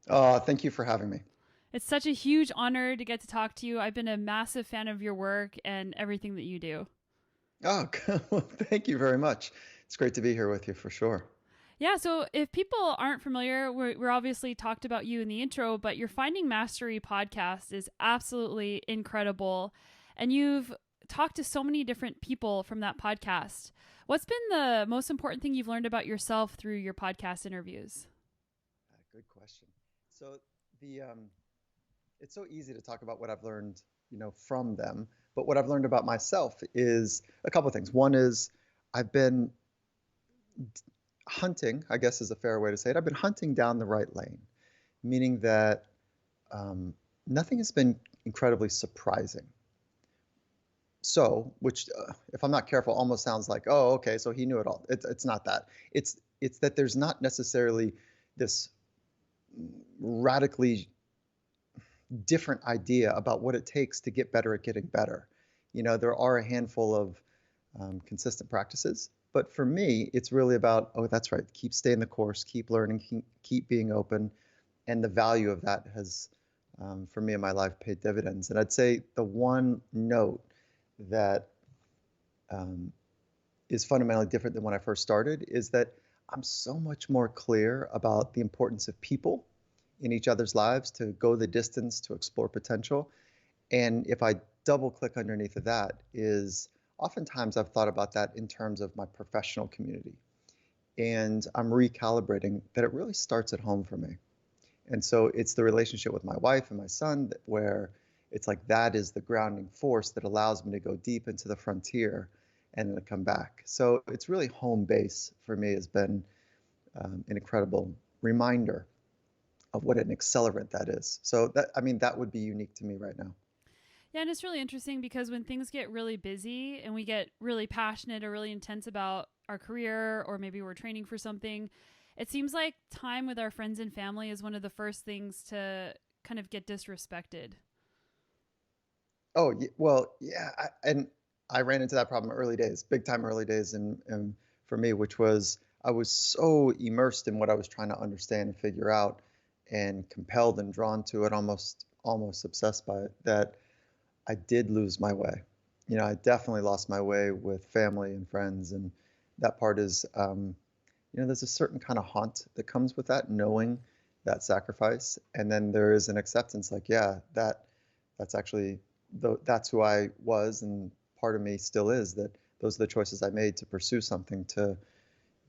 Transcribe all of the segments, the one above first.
Thank you for having me. It's such a huge honor to get to talk to you. I've been a massive fan of your work and everything that you do. Oh, well, thank you very much. It's great to be here with you for sure. Yeah, so if people aren't familiar, we're obviously talked about you in the intro, but your Finding Mastery podcast is absolutely incredible. And you've talked to so many different people from that podcast. What's been the most important thing you've learned about yourself through your podcast interviews? Good question. So the it's so easy to talk about what I've learned, from them, but what I've learned about myself is a couple of things. One is I've been hunting, I guess is a fair way to say it. I've been hunting down the right lane, meaning that um, nothing has been incredibly surprising. So, which, if I'm not careful, almost sounds like, oh, okay, so he knew it all. It's not that. It's that there's not necessarily this radically different idea about what it takes to get better at getting better. There are a handful of consistent practices, but for me, it's really about, oh, that's right, keep staying the course, keep learning, keep being open, and the value of that has, for me in my life, paid dividends. And I'd say the one note that um, is fundamentally different than when I first started is that I'm so much more clear about the importance of people in each other's lives to go the distance to explore potential. And if I double click underneath of that, is oftentimes I've thought about that in terms of my professional community. And I'm recalibrating that it really starts at home for me. And so it's the relationship with my wife and my son where it's like that is the grounding force that allows me to go deep into the frontier and then to come back. So it's really home base for me has been an incredible reminder of what an accelerant that is. So that, I mean, that would be unique to me right now. Yeah, and it's really interesting because when things get really busy and we get really passionate or really intense about our career, or maybe we're training for something, it seems like time with our friends and family is one of the first things to kind of get disrespected. Oh, well, yeah. And I ran into that problem early days, big time early days. And for me, which was I was so immersed in what I was trying to understand and figure out and compelled and drawn to it, almost obsessed by it, that I did lose my way. I definitely lost my way with family and friends. And that part is, there's a certain kind of haunt that comes with that, knowing that sacrifice. And then there is an acceptance like, yeah, that's actually that's who I was, and part of me still is that those are the choices I made to pursue something to,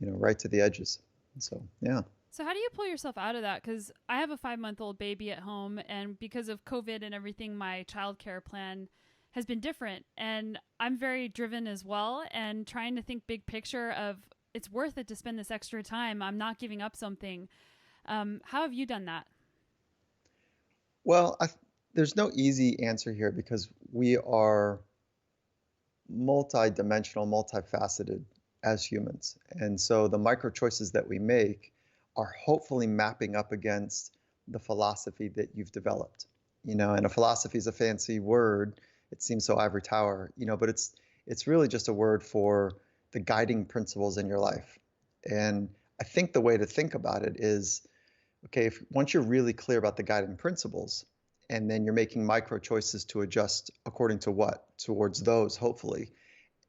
right to the edges. And so, yeah. So, how do you pull yourself out of that? Because I have a 5 month old baby at home, and because of COVID and everything, my childcare plan has been different. And I'm very driven as well, and trying to think big picture of it's worth it to spend this extra time. I'm not giving up something. How have you done that? Well, there's no easy answer here because we are multi-dimensional, multifaceted as humans. And so the micro choices that we make are hopefully mapping up against the philosophy that you've developed. And a philosophy is a fancy word. It seems so ivory tower, but it's really just a word for the guiding principles in your life. And I think the way to think about it is, okay, if once you're really clear about the guiding principles, and then you're making micro choices to adjust according to what? Towards those, hopefully.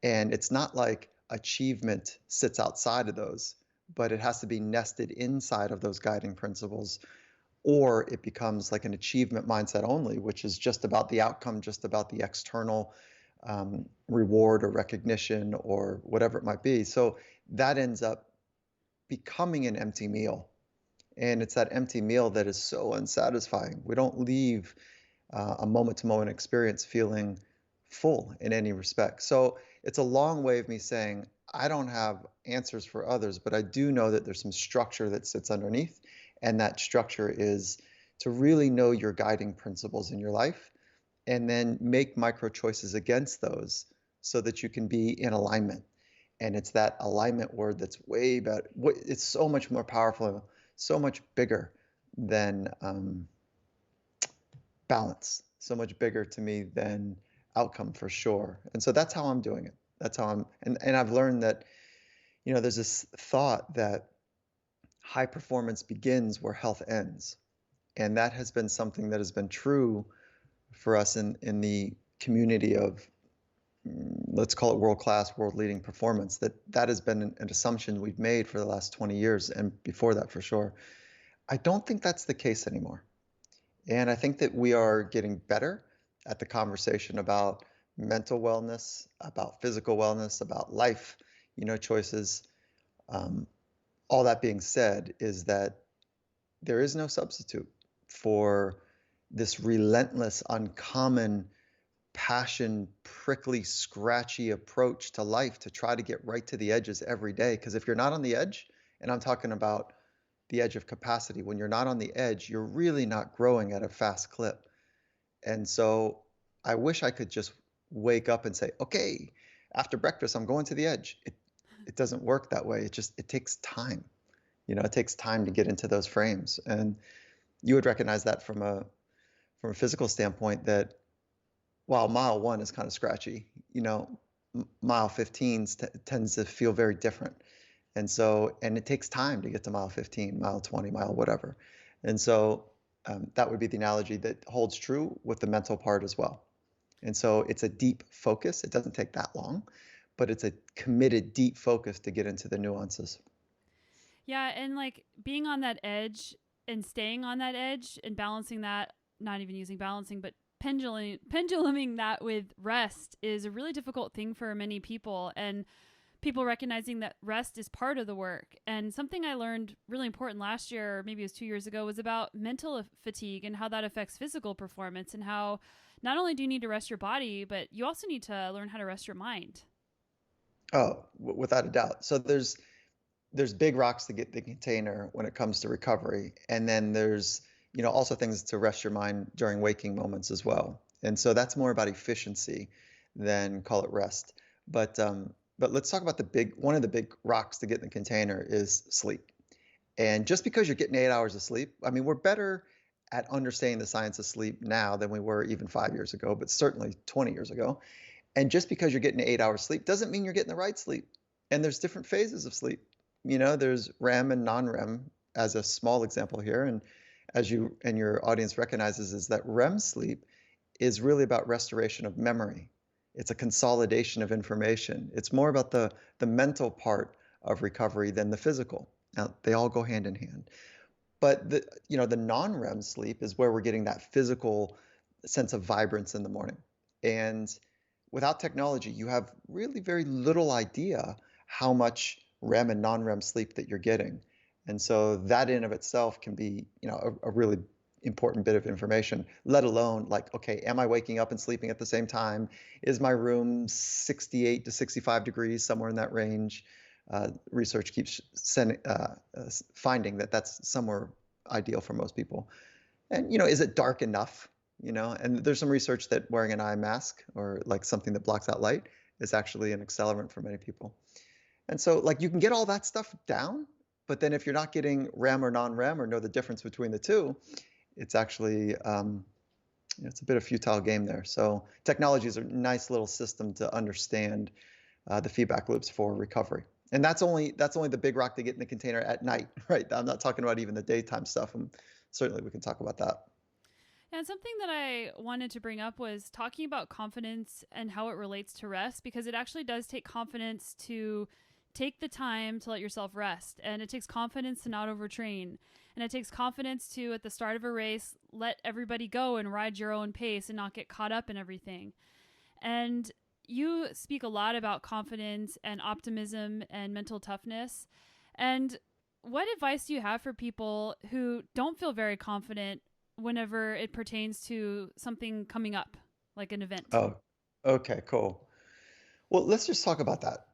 And it's not like achievement sits outside of those, but it has to be nested inside of those guiding principles, or it becomes like an achievement mindset only, which is just about the outcome, just about the external reward or recognition or whatever it might be. So that ends up becoming an empty meal. And it's that empty meal that is so unsatisfying. We don't leave a moment to moment experience feeling full in any respect. So it's a long way of me saying, I don't have answers for others, but I do know that there's some structure that sits underneath. And that structure is to really know your guiding principles in your life and then make micro choices against those so that you can be in alignment. And it's that alignment word that's way better. It's so much more powerful, so much bigger than balance, so much bigger to me than outcome for sure. And so that's how I'm doing it. That's how and I've learned that, there's this thought that high performance begins where health ends. And that has been something that has been true for us in the community of, let's call it world-class, world-leading performance, that has been an assumption we've made for the last 20 years and before that for sure. I don't think that's the case anymore. And I think that we are getting better at the conversation about mental wellness, about physical wellness, about life, choices. All that being said is that there is no substitute for this relentless, uncommon, passion, prickly, scratchy approach to life to try to get right to the edges every day. Because if you're not on the edge, and I'm talking about the edge of capacity, when you're not on the edge, you're really not growing at a fast clip. And so I wish I could just wake up and say, okay, after breakfast, I'm going to the edge. It doesn't work that way. It takes time. It takes time to get into those frames. And you would recognize that from a physical standpoint that while mile 1 is kind of scratchy, mile 15 tends to feel very different. And it takes time to get to mile 15, mile 20, mile whatever. And so that would be the analogy that holds true with the mental part as well. And so it's a deep focus. It doesn't take that long, but it's a committed, deep focus to get into the nuances. Yeah, and like being on that edge and staying on that edge and balancing that, not even using balancing, but penduluming that with rest is a really difficult thing for many people, and people recognizing that rest is part of the work. And something I learned really important last year, or maybe it was 2 years ago, was about mental fatigue and how that affects physical performance, and how not only do you need to rest your body, but you also need to learn how to rest your mind. Oh, without a doubt. So there's big rocks to get the container when it comes to recovery. And then there's, also things to rest your mind during waking moments as well. And so that's more about efficiency than call it rest. But let's talk about one of the big rocks to get in the container is sleep. And just because you're getting 8 hours of sleep, I mean, we're better at understanding the science of sleep now than we were even 5 years ago, but certainly 20 years ago. And just because you're getting 8 hours sleep doesn't mean you're getting the right sleep. And there's different phases of sleep. There's REM and non-REM as a small example here. And as you and your audience recognizes, is that REM sleep is really about restoration of memory. It's a consolidation of information. It's more about the mental part of recovery than the physical. Now, they all go hand in hand. But the non-REM sleep is where we're getting that physical sense of vibrance in the morning. And without technology, you have really very little idea how much REM and non-REM sleep that you're getting. And so that in of itself can be, a really important bit of information, let alone like, okay, am I waking up and sleeping at the same time? Is my room 68 to 65 degrees, somewhere in that range? Research keeps finding that that's somewhere ideal for most people. And, is it dark enough? And there's some research that wearing an eye mask or like something that blocks out light is actually an accelerant for many people. And so like you can get all that stuff down, but then if you're not getting REM or non-REM or know the difference between the two, it's actually, it's a bit of a futile game there. So technology is a nice little system to understand the feedback loops for recovery. And that's only the big rock to get in the container at night, right? I'm not talking about even the daytime stuff. And certainly we can talk about that. And something that I wanted to bring up was talking about confidence and how it relates to rest, because it actually does take confidence to take the time to let yourself rest. And it takes confidence to not overtrain. And it takes confidence to, at the start of a race, let everybody go and ride your own pace and not get caught up in everything. And you speak a lot about confidence and optimism and mental toughness. And what advice do you have for people who don't feel very confident whenever it pertains to something coming up, like an event? Oh, okay, cool. Well, let's just talk about that.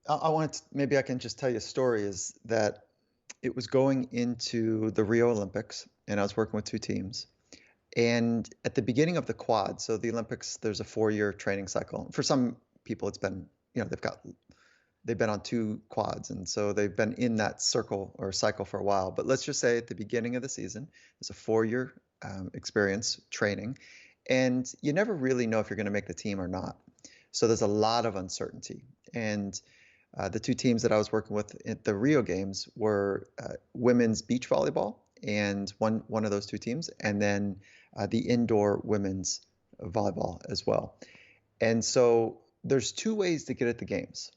I wanted to, maybe I can just tell you a story, is that it was going into the Rio Olympics and I was working with two teams. And at the beginning of the quad, so the Olympics, there's a 4-year training cycle. For some people, it's been, they've been on 2 quads. And so they've been in that circle or cycle for a while. But let's just say at the beginning of the season, it's a 4-year experience training. And you never really know if you're going to make the team or not. So there's a lot of uncertainty. And the 2 teams that I was working with at the Rio Games were women's beach volleyball and one of those two teams, and then the indoor women's volleyball as well. And so there's two ways to get at the games.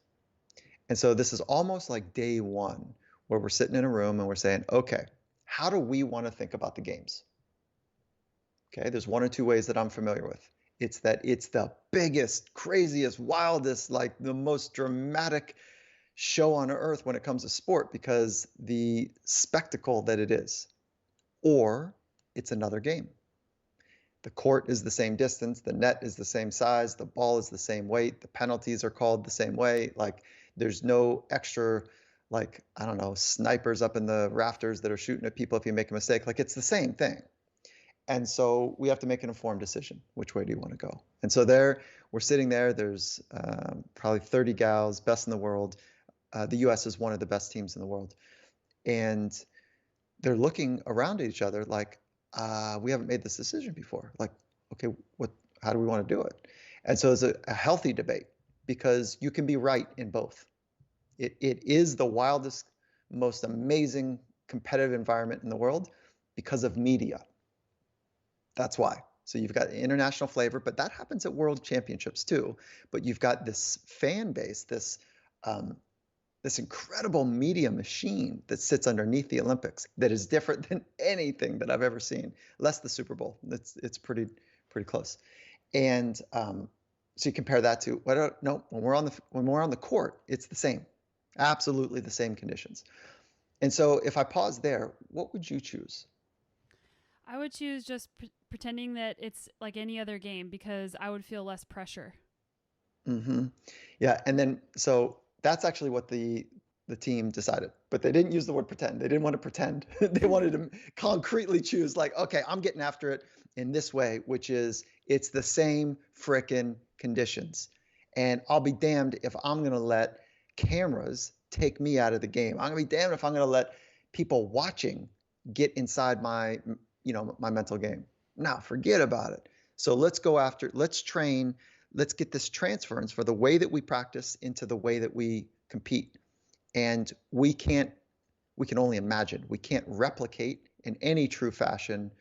And so this is almost like day one, where we're sitting in a room and we're saying, okay, how do we want to think about the games? Okay, there's one or two ways that I'm familiar with. It's that it's the biggest, craziest, wildest, like the most dramatic show on earth when it comes to sport because the spectacle that it is. Or it's another game. The court is the same distance, the net is the same size, the ball is the same weight, the penalties are called the same way. Like there's no extra, like, I don't know, snipers up in the rafters that are shooting at people if you make a mistake. Like it's the same thing. And so we have to make an informed decision. Which way do you want to go? And so there, we're sitting there. There's probably 30 gals, best in the world. The U.S. is one of the best teams in the world. And they're looking around at each other like, we haven't made this decision before. Like, okay, how do we want to do it? And so it's a healthy debate because you can be right in both. It is the wildest, most amazing competitive environment in the world because of media. That's why. So you've got international flavor, but that happens at world championships too. But you've got this fan base, this incredible media machine that sits underneath the Olympics that is different than anything that I've ever seen, less the Super Bowl. It's pretty close. And so you compare that to when we're on the court, it's the same, absolutely the same conditions. And so if I pause there, what would you choose? I would choose just pretending that it's like any other game because I would feel less pressure. Mm-hmm. Yeah, and then so that's actually what the team decided, but they didn't use the word pretend. They didn't want to pretend. They wanted to concretely choose, like, okay, I'm getting after it in this way, which is it's the same frickin' conditions, and I'll be damned if I'm gonna let cameras take me out of the game. I'm gonna be damned if I'm gonna let people watching get inside my my mental game. Now, forget about it. So let's go after, let's train, let's get this transference for the way that we practice into the way that we compete. And we can only imagine. We can't replicate in any true fashion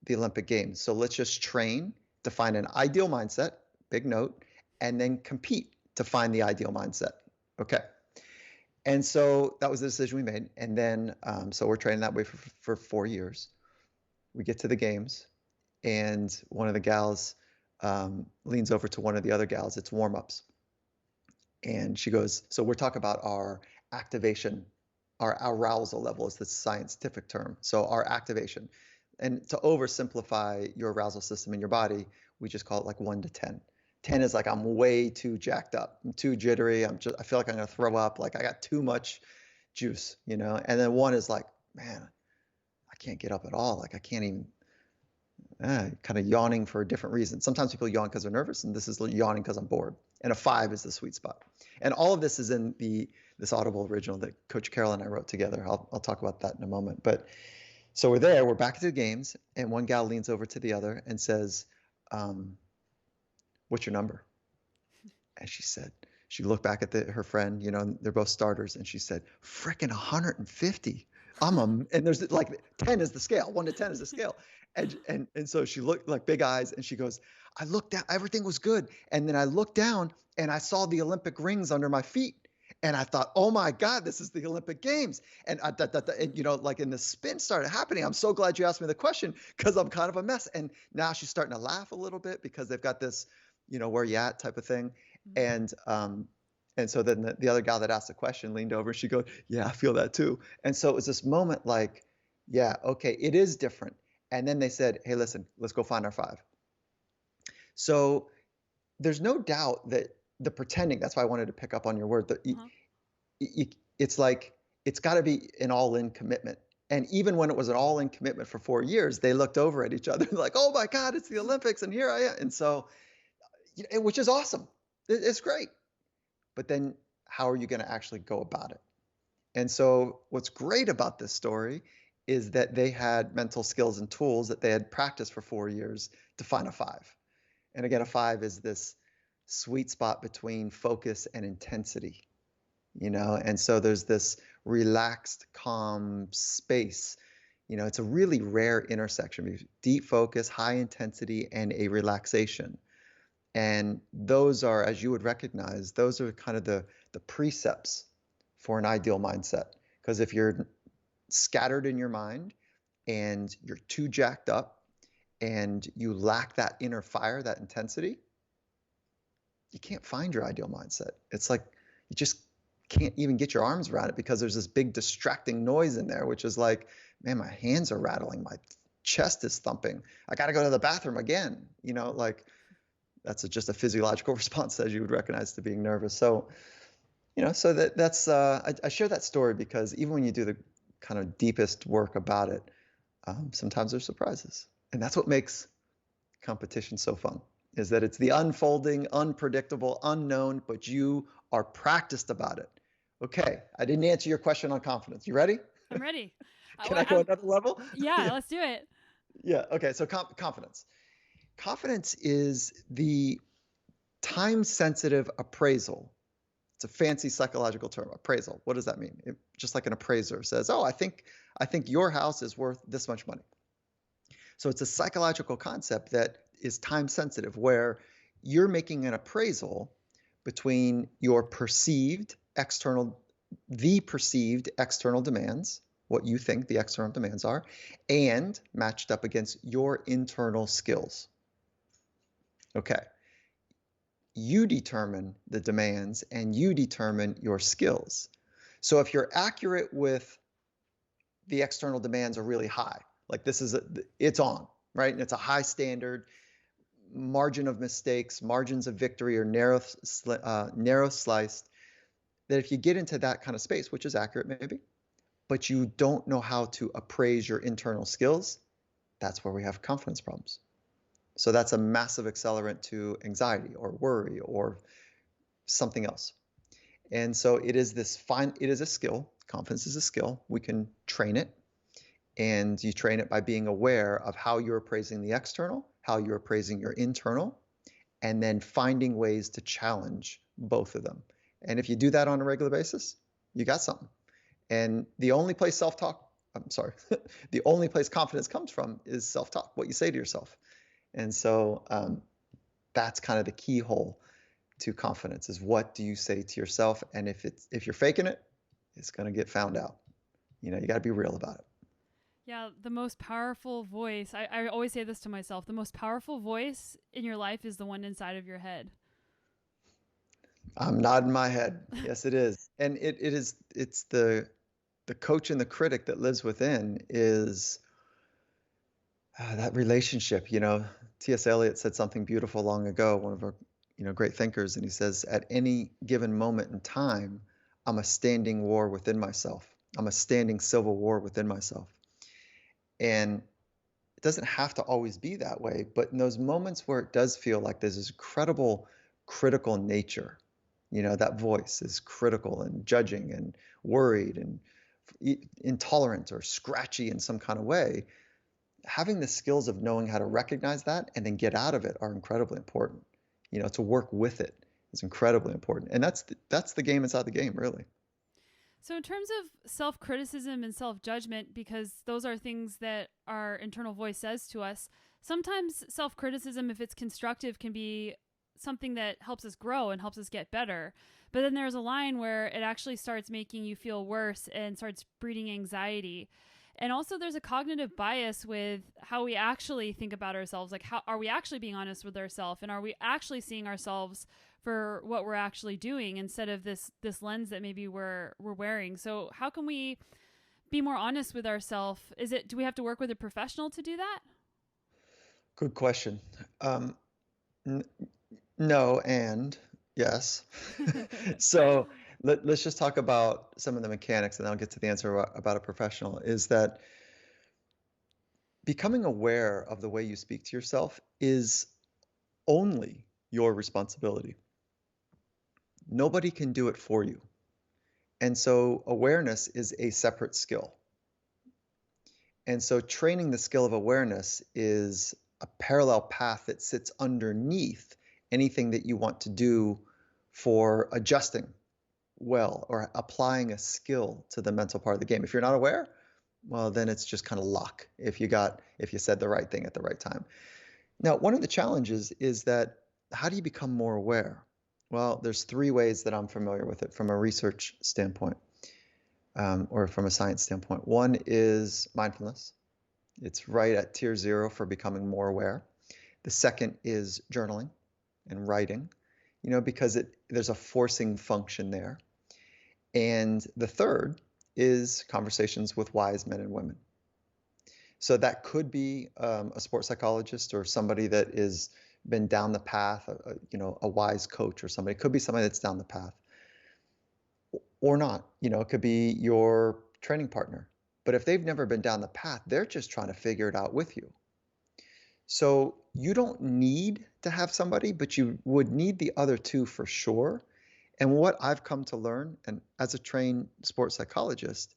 the Olympic Games. So let's just train to find an ideal mindset, big note, and then compete to find the ideal mindset. Okay. And so that was the decision we made. And then, so we're training that way for 4 years. We get to the games, and one of the gals leans over to one of the other gals. It's warm-ups. And she goes, so we're talking about our activation, our arousal level is the scientific term. So our activation. And to oversimplify your arousal system in your body, we just call it like 1 to 10. 10 is like I'm way too jacked up. I'm too jittery. I feel like I'm going to throw up. Like I got too much juice, And then 1 is like, man, I can't get up at all. Like I can't even, kind of yawning for a different reason. Sometimes people yawn because they're nervous, and this is yawning because I'm bored. And a 5 is the sweet spot. And all of this is in this Audible original that Coach Carol and I wrote together. I'll talk about that in a moment. But so we're back at the games, and one gal leans over to the other and says, what's your number? And she looked back at her friend, they're both starters, and she said, frickin' 150. And there's like 10 is the scale, 1 to 10 is the scale. And so she looked like big eyes, and she goes, I looked down, everything was good. And then I looked down and I saw the Olympic rings under my feet. And I thought, oh my God, this is the Olympic Games. And, like in the spin started happening. I'm so glad you asked me the question because I'm kind of a mess. And now she's starting to laugh a little bit because they've got this, where you at type of thing. Mm-hmm. And so then the other gal that asked the question leaned over and she goes, yeah, I feel that too. And so it was this moment like, yeah, okay, it is different. And then they said, hey, listen, let's go find our 5. So there's no doubt that the pretending, that's why I wanted to pick up on your word, that it's like, it's got to be an all-in commitment. And even when it was an all-in commitment for 4 years, they looked over at each other like, oh my God, it's the Olympics and here I am. And so, which is awesome. It's great. But then how are you going to actually go about it? And so what's great about this story is that they had mental skills and tools that they had practiced for 4 years to find a 5. And again, a 5 is this sweet spot between focus and intensity, and so there's this relaxed, calm space, It's a really rare intersection between deep focus, high intensity, and a relaxation. And those are, as you would recognize, those are kind of the precepts for an ideal mindset. Because if you're scattered in your mind and you're too jacked up and you lack that inner fire, that intensity, you can't find your ideal mindset. It's like you just can't even get your arms around it because there's this big distracting noise in there, which is like, man, my hands are rattling, my chest is thumping, I got to go to the bathroom again. Like that's just a physiological response, as you would recognize, to being nervous. So, so that's I share that story because even when you do the kind of deepest work about it, sometimes there's surprises, and that's what makes competition so fun. Is that it's the unfolding, unpredictable, unknown, but you are practiced about it. Okay, I didn't answer your question on confidence. You ready? I'm ready. Can I go another level? Yeah, let's do it. Yeah, okay, so confidence. Confidence is the time-sensitive appraisal. It's a fancy psychological term, appraisal. What does that mean? Just like an appraiser says, oh, I think your house is worth this much money. So it's a psychological concept that is time-sensitive, where you're making an appraisal between your perceived external demands, what you think the external demands are, and matched up against your internal skills. Okay. You determine the demands and you determine your skills. So if you're accurate with the external demands are really high, like it's on, right? And it's a high standard, margin of mistakes, margins of victory are narrow sliced, that if you get into that kind of space, which is accurate maybe, but you don't know how to appraise your internal skills, that's where we have confidence problems. So that's a massive accelerant to anxiety or worry or something else. And so it is a skill. Confidence is a skill. We can train it. And you train it by being aware of how you're appraising the external, how you're appraising your internal, and then finding ways to challenge both of them. And if you do that on a regular basis, you got something. And the only place the only place confidence comes from is self-talk, what you say to yourself. And so that's kind of the keyhole to confidence, is what do you say to yourself? And if you're faking it, it's going to get found out. You got to be real about it. Yeah, the most powerful voice, I always say this to myself, the most powerful voice in your life is the one inside of your head. I'm nodding my head. Yes, it is. And it's the coach and the critic that lives within is that relationship. T.S. Eliot said something beautiful long ago, one of our great thinkers, and he says, at any given moment in time, I'm a standing war within myself. I'm a standing civil war within myself. And it doesn't have to always be that way, but in those moments where it does feel like there's this incredible critical nature, that voice is critical and judging and worried and intolerant or scratchy in some kind of way, having the skills of knowing how to recognize that and then get out of it are incredibly important. To work with it is incredibly important. And that's the game inside the game, really. So in terms of self-criticism and self-judgment, because those are things that our internal voice says to us, sometimes self-criticism, if it's constructive, can be something that helps us grow and helps us get better. But then there's a line where it actually starts making you feel worse and starts breeding anxiety. And also there's a cognitive bias with how we actually think about ourselves. Like, how are we actually being honest with ourselves? And are we actually seeing ourselves for what we're actually doing instead of this lens that maybe we're wearing? So how can we be more honest with ourselves? Do we have to work with a professional to do that? Good question. No, and yes. So let's just talk about some of the mechanics, and I'll get to the answer about a professional. Is that becoming aware of the way you speak to yourself is only your responsibility. Nobody can do it for you. And so awareness is a separate skill. And so training the skill of awareness is a parallel path that sits underneath anything that you want to do for adjusting well or applying a skill to the mental part of the game. If you're not aware, well, then it's just kind of luck if you said the right thing at the right time. Now, one of the challenges is that how do you become more aware? Well, there's three ways that I'm familiar with it from a research standpoint, or from a science standpoint. One is mindfulness. It's right at tier 0 for becoming more aware. The second is journaling and writing, because there's a forcing function there. And the third is conversations with wise men and women. So that could be a sports psychologist or somebody that is been down the path, a wise coach or somebody. It could be somebody that's down the path or not. It could be your training partner. But if they've never been down the path, they're just trying to figure it out with you. So you don't need to have somebody, but you would need the other two for sure. And what I've come to learn, and as a trained sports psychologist,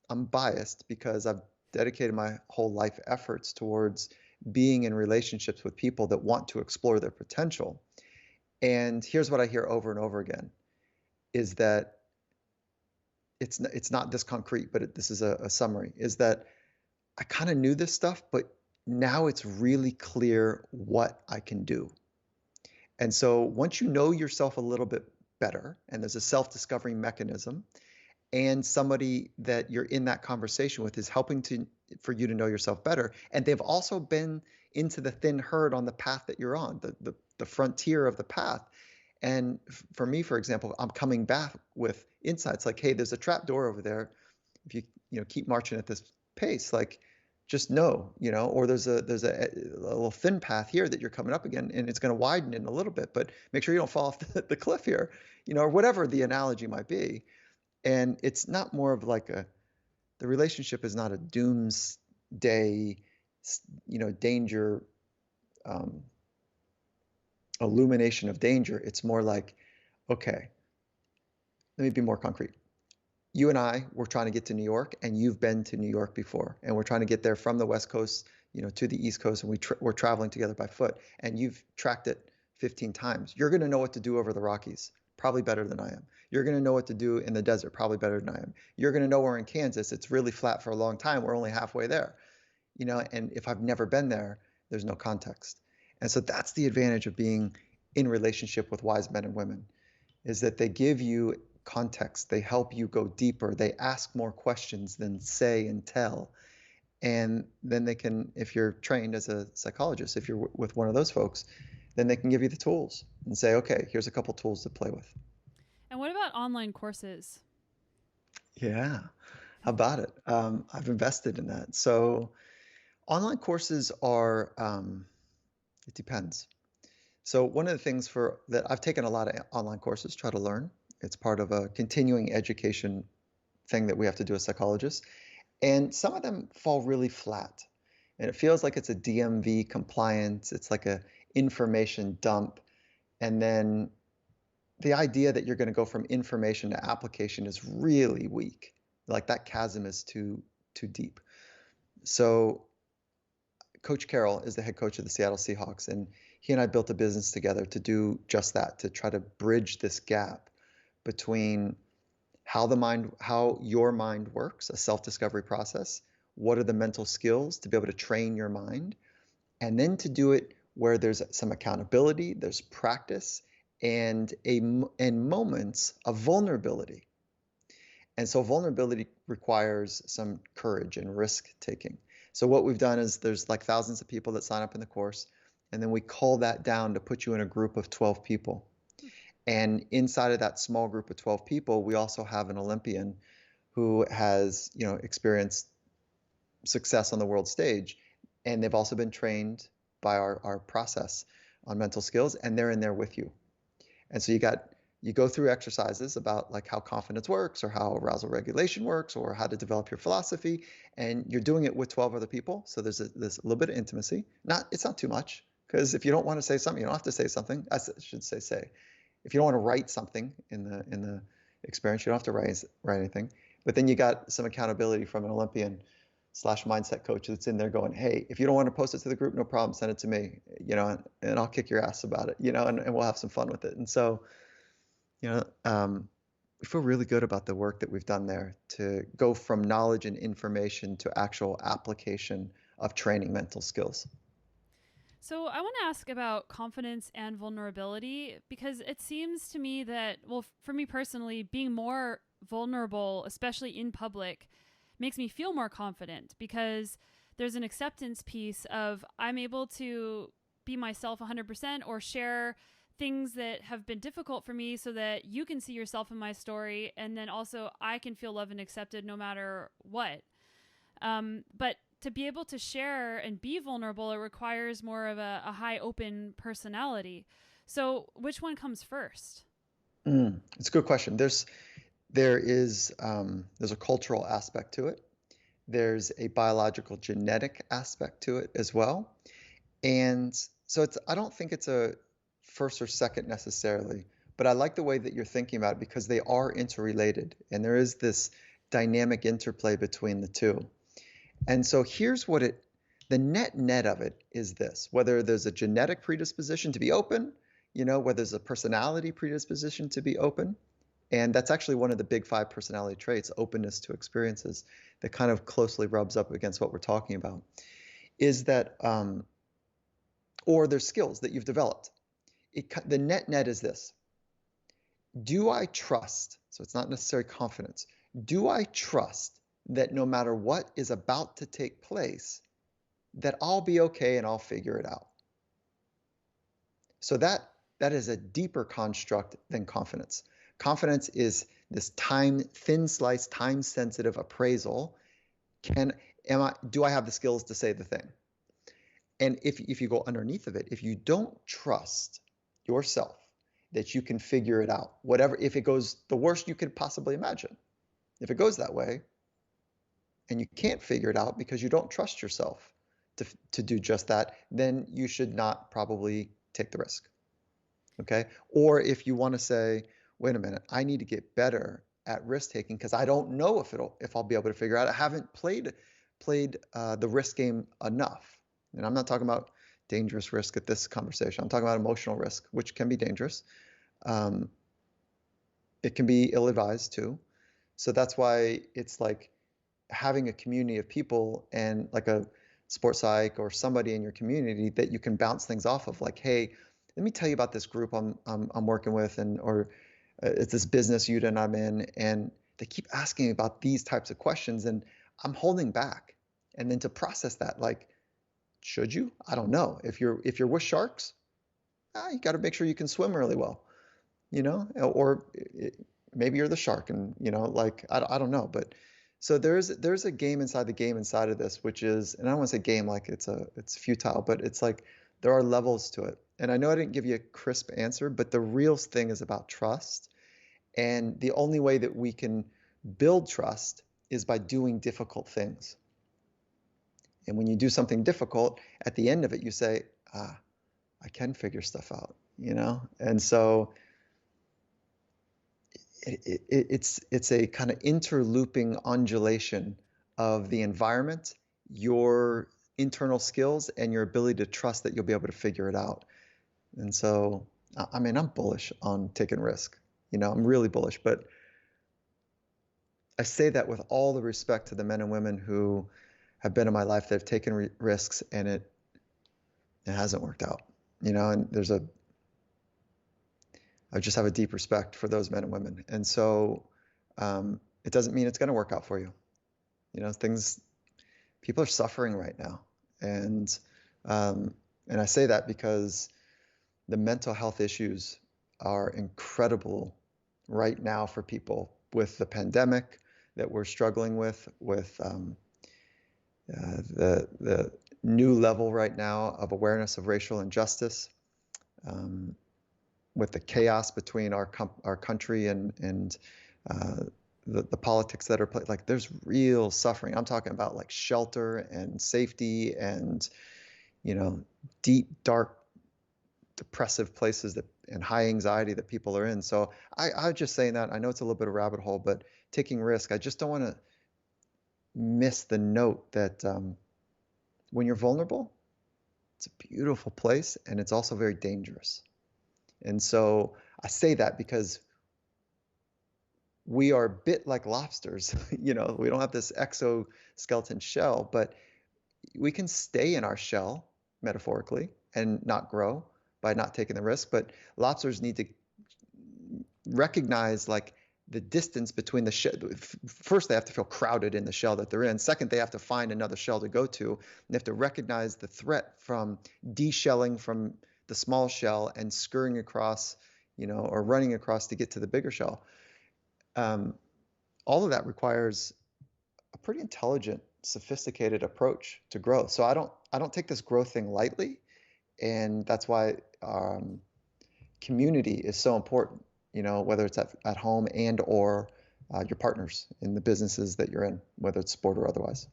I'm biased because I've dedicated my whole life efforts towards being in relationships with people that want to explore their potential. And here's what I hear over and over again, is that it's not this concrete, but this is a summary, is that I kind of knew this stuff, but now it's really clear what I can do. And so once you know yourself a little bit better, and there's a self-discovery mechanism, and somebody that you're in that conversation with is helping for you to know yourself better, and they've also been into the thin herd on the path that you're on, the frontier of the path. And for me, for example, I'm coming back with insights like, hey, there's a trap door over there. If you keep marching at this pace, like, just know, or there's a little thin path here that you're coming up again, and it's going to widen in a little bit, but make sure you don't fall off the cliff here, or whatever the analogy might be. And it's not more of like the relationship is not a doomsday, danger, illumination of danger. It's more like, okay, let me be more concrete. You and I were trying to get to New York, and you've been to New York before, and we're trying to get there from the West Coast, to the East Coast, and we're traveling together by foot, and you've tracked it 15 times. You're going to know what to do over the Rockies, probably better than I am. You're going to know what to do in the desert, probably better than I am. You're going to know we're in Kansas. It's really flat for a long time. We're only halfway there, and if I've never been there, there's no context. And so that's the advantage of being in relationship with wise men and women, is that they give you context, they help you go deeper, they ask more questions than say and tell. And then they can, if you're trained as a psychologist, if you're with one of those folks, then they can give you the tools and say, okay, here's a couple tools to play with. And what about online courses? Yeah, how about it? I've invested in that. So online courses are, it depends. So one of the things that I've taken a lot of online courses, try to learn. It's part of a continuing education thing that we have to do as psychologists. And some of them fall really flat. And it feels like it's a DMV compliance. It's like a information dump. And then the idea that you're going to go from information to application is really weak. Like that chasm is too deep. So Coach Carroll is the head coach of the Seattle Seahawks, and he and I built a business together to do just that, to try to bridge this gap between how your mind works, a self-discovery process, what are the mental skills to be able to train your mind, and then to do it where there's some accountability, there's practice, and moments of vulnerability. And so vulnerability requires some courage and risk taking. So what we've done is there's like thousands of people that sign up in the course, and then we cull that down to put you in a group of 12 people. And inside of that small group of 12 people, we also have an Olympian who has, experienced success on the world stage. And they've also been trained by our process on mental skills, and they're in there with you. And so you go through exercises about like how confidence works, or how arousal regulation works, or how to develop your philosophy. And you're doing it with 12 other people. So there's this little bit of intimacy. It's not too much, because if you don't want to say something, you don't have to say something. I should say. If you don't want to write something in the experience, you don't have to write anything. But then you got some accountability from an Olympian / mindset coach that's in there going, hey, if you don't want to post it to the group, no problem, send it to me, and I'll kick your ass about it, and we'll have some fun with it. And so, we feel really good about the work that we've done there to go from knowledge and information to actual application of training mental skills. So I want to ask about confidence and vulnerability because it seems to me that, well, for me personally, being more vulnerable, especially in public, makes me feel more confident because there's an acceptance piece of I'm able to be myself 100% or share things that have been difficult for me so that you can see yourself in my story. And then also I can feel loved and accepted no matter what. But to be able to share and be vulnerable, it requires more of a high open personality. So which one comes first? It's a good question. There's a cultural aspect to it. There's a biological genetic aspect to it as well. And so I don't think it's a first or second necessarily, but I like the way that you're thinking about it because they are interrelated and there is this dynamic interplay between the two. And so here's the net of it is this, whether there's a genetic predisposition to be open, whether there's a personality predisposition to be open, and that's actually one of the big 5 personality traits, openness to experiences, that kind of closely rubs up against what we're talking about, is that, or there's skills that you've developed. The net is this. Do I trust, so it's not necessarily confidence, do I trust that no matter what is about to take place, that I'll be okay and I'll figure it out? So that is a deeper construct than confidence. Confidence is this thin slice, time sensitive appraisal. Do I have the skills to say the thing? And if you go underneath of it, if you don't trust yourself that you can figure it out, whatever, if it goes the worst you could possibly imagine, if it goes that way and you can't figure it out because you don't trust yourself to do just that, then you should not probably take the risk. Okay? Or if you want to say, wait a minute, I need to get better at risk taking because I don't know if I'll be able to figure out. I haven't played the risk game enough. And I'm not talking about dangerous risk at this conversation. I'm talking about emotional risk, which can be dangerous. It can be ill-advised too. So that's why it's like having a community of people and like a sports psych or somebody in your community that you can bounce things off of. Like, hey, let me tell you about this group I'm working with, or it's this business unit I'm in, and they keep asking me about these types of questions, and I'm holding back. And then to process that, like, should you? I don't know. If you're with sharks, you got to make sure you can swim really well, or maybe you're the shark, and like I don't know, but so there's a game inside the game inside of this, which is, and I don't want to say game like it's futile, but it's like there are levels to it. And I know I didn't give you a crisp answer, but the real thing is about trust. And the only way that we can build trust is by doing difficult things. And when you do something difficult, at the end of it, you say, I can figure stuff out, And so it's a kind of interlooping undulation of the environment, your internal skills, and your ability to trust that you'll be able to figure it out. And so, I mean, I'm bullish on taking risk. I'm really bullish, but I say that with all the respect to the men and women who have been in my life that have taken risks and it hasn't worked out, and I just have a deep respect for those men and women. And so it doesn't mean it's going to work out for you. People are suffering right now. And I say that because the mental health issues are incredible right now for people with the pandemic that we're struggling with the new level right now of awareness of racial injustice, with the chaos between our country and the politics that are played. Like, there's real suffering. I'm talking about like shelter and safety and deep, dark, depressive places and high anxiety that people are in. So I just saying that, I know it's a little bit of a rabbit hole, but taking risk, I just don't want to miss the note that when you're vulnerable, it's a beautiful place and it's also very dangerous. And so I say that because we are a bit like lobsters. We don't have this exoskeleton shell, but we can stay in our shell metaphorically and not grow by not taking the risk. But lobsters need to recognize like the distance between the shell. First, they have to feel crowded in the shell that they're in. Second, they have to find another shell to go to. And they have to recognize the threat from deshelling from the small shell and scurrying across, or running across to get to the bigger shell. All of that requires a pretty intelligent, sophisticated approach to growth. So I don't take this growth thing lightly, and that's why community is so important. Whether it's at home and or your partners in the businesses that you're in, whether it's sport or otherwise.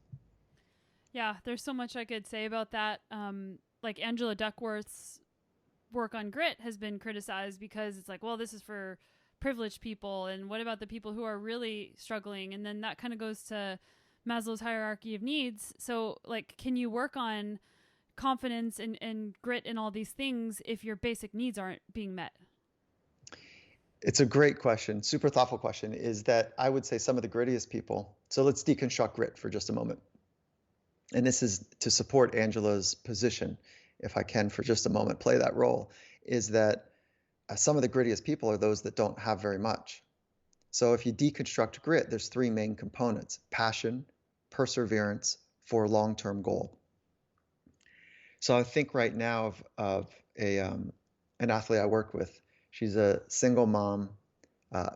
Yeah, there's so much I could say about that. Like Angela Duckworth's work on grit has been criticized because it's like, well, this is for privileged people, and what about the people who are really struggling? And then that kind of goes to Maslow's hierarchy of needs. So like, can you work on confidence and grit and all these things if your basic needs aren't being met? It's a great question, super thoughtful question. Is that I would say some of the grittiest people. So let's deconstruct grit for just a moment. And this is to support Angela's position, if I can for just a moment play that role, is that some of the grittiest people are those that don't have very much. So if you deconstruct grit, there's three main components: passion, perseverance for a long-term goal. So I think right now of an athlete I work with. She's a single mom,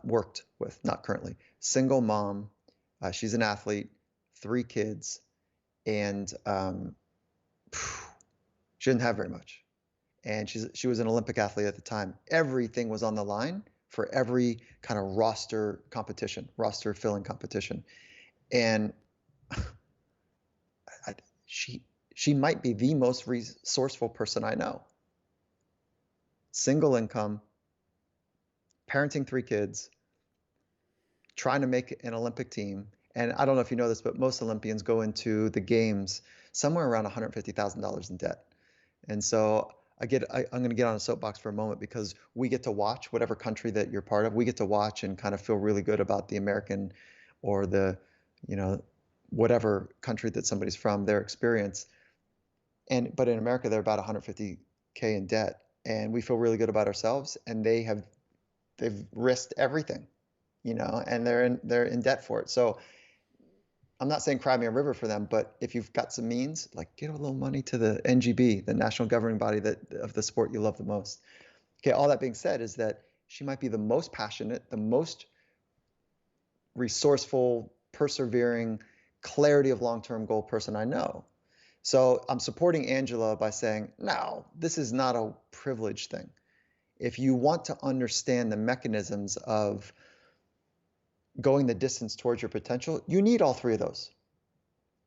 worked with, not currently, single mom. She's an athlete, 3 kids, and she didn't have very much. And she was an Olympic athlete at the time. Everything was on the line for every kind of roster filling competition. And she might be the most resourceful person I know. Single income, parenting 3 kids, trying to make an Olympic team. And I don't know if you know this, but most Olympians go into the games somewhere around $150,000 in debt. And so I'm going to get on a soapbox for a moment, because we get to watch whatever country that you're part of. We get to watch and kind of feel really good about the American or the, whatever country that somebody's from, their experience. But in America, they're about 150K in debt. And we feel really good about ourselves, and they've risked everything, and they're in debt for it. So I'm not saying cry me a river for them, but if you've got some means, like give a little money to the NGB, the national governing body of the sport you love the most. Okay, all that being said is that she might be the most passionate, the most resourceful, persevering, clarity of long-term goal person I know. So I'm supporting Angela by saying, no, this is not a privilege thing. If you want to understand the mechanisms of going the distance towards your potential, you need all 3 of those.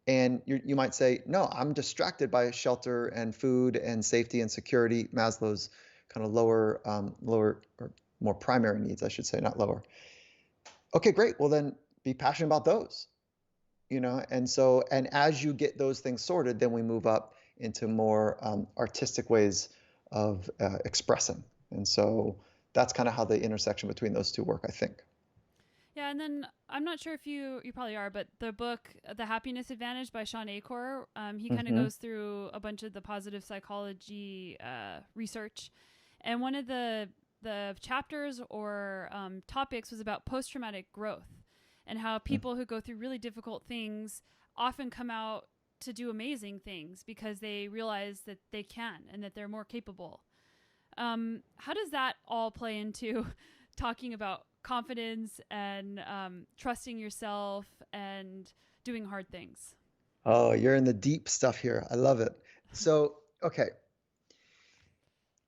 And you might say, no, I'm distracted by shelter and food and safety and security, Maslow's kind of lower or more primary needs, I should say, not lower. Okay, great. Well, then be passionate about those. And as you get those things sorted, then we move up into more artistic ways of expressing. And so that's kind of how the intersection between those two work, I think. Yeah, and then I'm not sure if you probably are, but the book The Happiness Advantage by Sean Achor, he kind of goes through a bunch of the positive psychology research, and one of the chapters or topics was about post-traumatic growth, and how people who go through really difficult things often come out to do amazing things because they realize that they can and that they're more capable. How does that all play into talking about confidence and trusting yourself and doing hard things? Oh, you're in the deep stuff here. I love it. So, okay,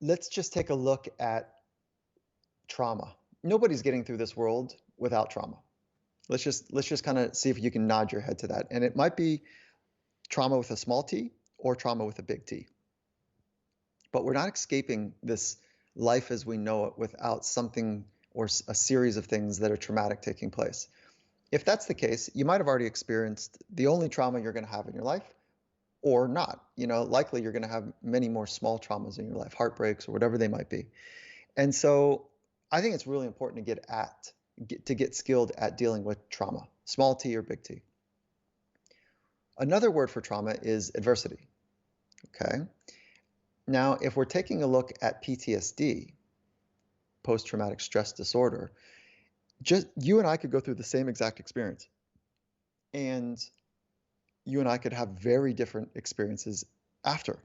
let's just take a look at trauma. Nobody's getting through this world without trauma. Let's just kind of see if you can nod your head to that. And it might be trauma with a small t or trauma with a big T. But we're not escaping this life as we know it without something or a series of things that are traumatic taking place. If that's the case, you might have already experienced the only trauma you're going to have in your life, or not. Likely you're going to have many more small traumas in your life, heartbreaks or whatever they might be. And so I think it's really important to get at to get skilled at dealing with trauma, small t or big T. Another word for trauma is adversity. Okay. Now, if we're taking a look at PTSD, post-traumatic stress disorder, just you and I could go through the same exact experience, and you and I could have very different experiences after.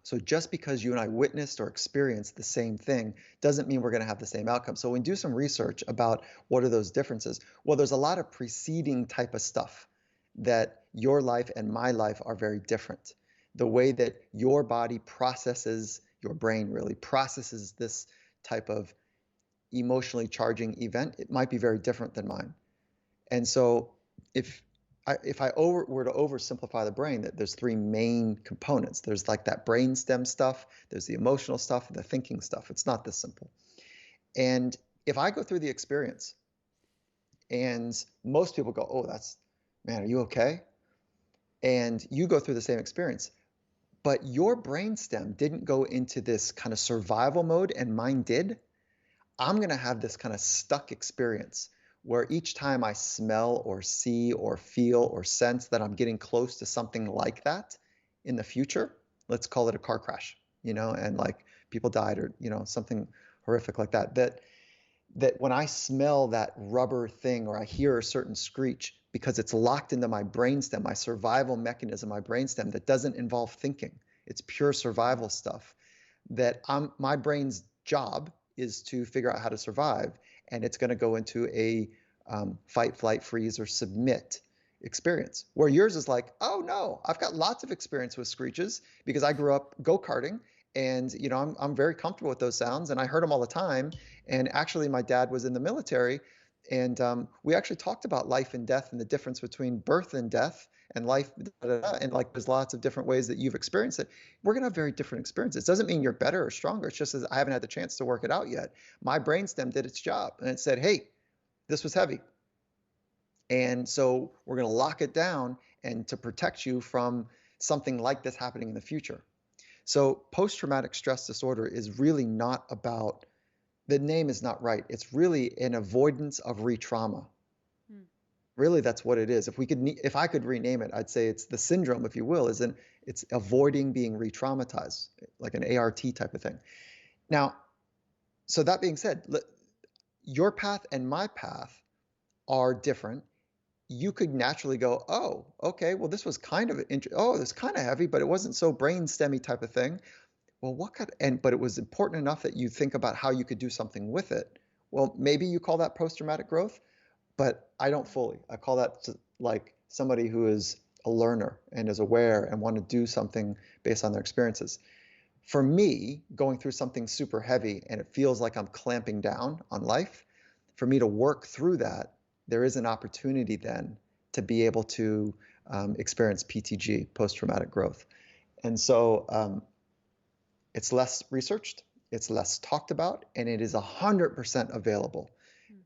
So just because you and I witnessed or experienced the same thing doesn't mean we're going to have the same outcome. So when we do some research about what are those differences, well, there's a lot of preceding type of stuff that your life and my life are very different. The way that your body processes, your brain really processes this type of emotionally charging event, it might be very different than mine. And so if I were to oversimplify the brain, that there's three main components. There's like that brainstem stuff, there's the emotional stuff, and the thinking stuff. It's not this simple. And if I go through the experience and most people go, oh, man, are you okay? And you go through the same experience, but your brainstem didn't go into this kind of survival mode and mine did, I'm going to have this kind of stuck experience where each time I smell or see or feel or sense that I'm getting close to something like that in the future, let's call it a car crash, and like people died or, something horrific like that, that when I smell that rubber thing or I hear a certain screech, because it's locked into my brainstem, my survival mechanism, my brainstem that doesn't involve thinking, it's pure survival stuff, that my brain's job is to figure out how to survive. And it's going to go into a fight, flight, freeze, or submit experience. Where yours is like, oh no, I've got lots of experience with screeches because I grew up go-karting, and I'm very comfortable with those sounds, and I heard them all the time. And actually, my dad was in the military, and we actually talked about life and death and the difference between birth and death and life, and like there's lots of different ways that you've experienced it. We're going to have very different experiences. It doesn't mean you're better or stronger. It's just that I haven't had the chance to work it out yet. My brainstem did its job, and it said, hey, this was heavy. And so we're going to lock it down and to protect you from something like this happening in the future. So post-traumatic stress disorder is really not about, the name is not right. It's really an avoidance of re-trauma. Really, that's what it is. If I could rename it, I'd say it's the syndrome, if you will, it's avoiding being re-traumatized, like an ART type of thing. Now, so that being said, your path and my path are different. You could naturally go, oh, okay, well, this was kind of this kind of heavy, but it wasn't so brainstemmy type of thing. Well, but it was important enough that you think about how you could do something with it. Well, maybe you call that post-traumatic growth. But I don't fully. I call that like somebody who is a learner and is aware and want to do something based on their experiences. For me, going through something super heavy and it feels like I'm clamping down on life, for me to work through that, there is an opportunity then to be able to experience PTG, post-traumatic growth. And so it's less researched, it's less talked about, and it is 100% available.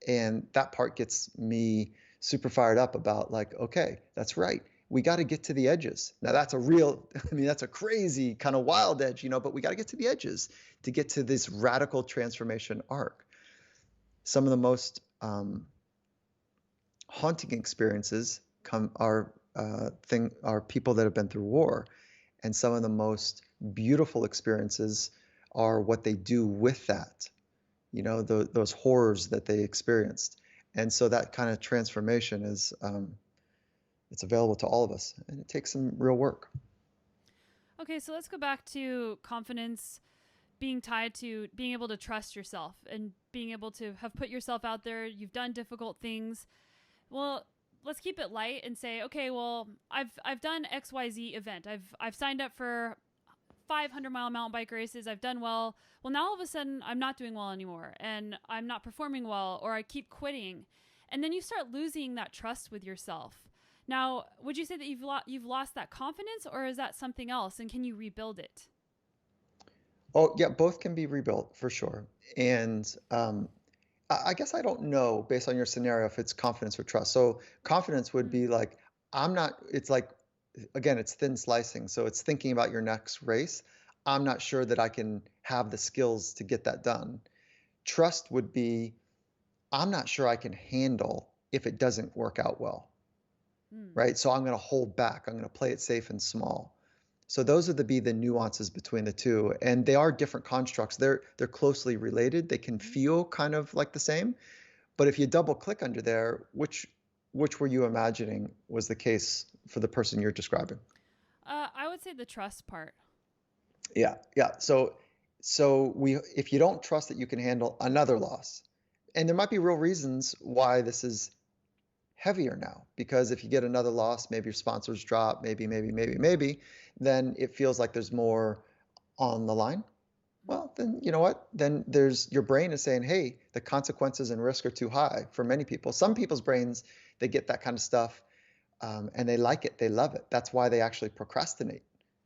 And that part gets me super fired up about like, okay, that's right. We got to get to the edges. Now that's that's a crazy kind of wild edge, but we got to get to the edges to get to this radical transformation arc. Some of the most haunting experiences are people that have been through war. And some of the most beautiful experiences are what they do with that. Those horrors that they experienced. And so that kind of transformation is, it's available to all of us, and it takes some real work. Okay, so let's go back to confidence being tied to being able to trust yourself and being able to have put yourself out there. You've done difficult things. Well, let's keep it light and say, okay, well, I've done XYZ event. I've signed up for 500-mile mountain bike races. I've done well. Well, now all of a sudden I'm not doing well anymore and I'm not performing well, or I keep quitting. And then you start losing that trust with yourself. Now, would you say that you've lost that confidence, or is that something else? And can you rebuild it? Oh, yeah, both can be rebuilt for sure. And I guess I don't know based on your scenario if it's confidence or trust. So confidence would be like, it's like, again, it's thin slicing. So it's thinking about your next race. I'm not sure that I can have the skills to get that done. Trust would be, I'm not sure I can handle if it doesn't work out well, Mm. right? So I'm going to hold back. I'm going to play it safe and small. So those are the nuances between the two, and they are different constructs. They're closely related. They can feel kind of like the same, but if you double click under there, which were you imagining was the case for the person you're describing? I would say the trust part. Yeah, yeah. So if you don't trust that you can handle another loss, and there might be real reasons why this is heavier now, because if you get another loss, maybe your sponsors drop, maybe, then it feels like there's more on the line. Well, then you know what? Then there's your brain is saying, hey, the consequences and risk are too high for many people. Some people's brains, they get that kind of stuff, and they like it, they love it. That's why they actually procrastinate,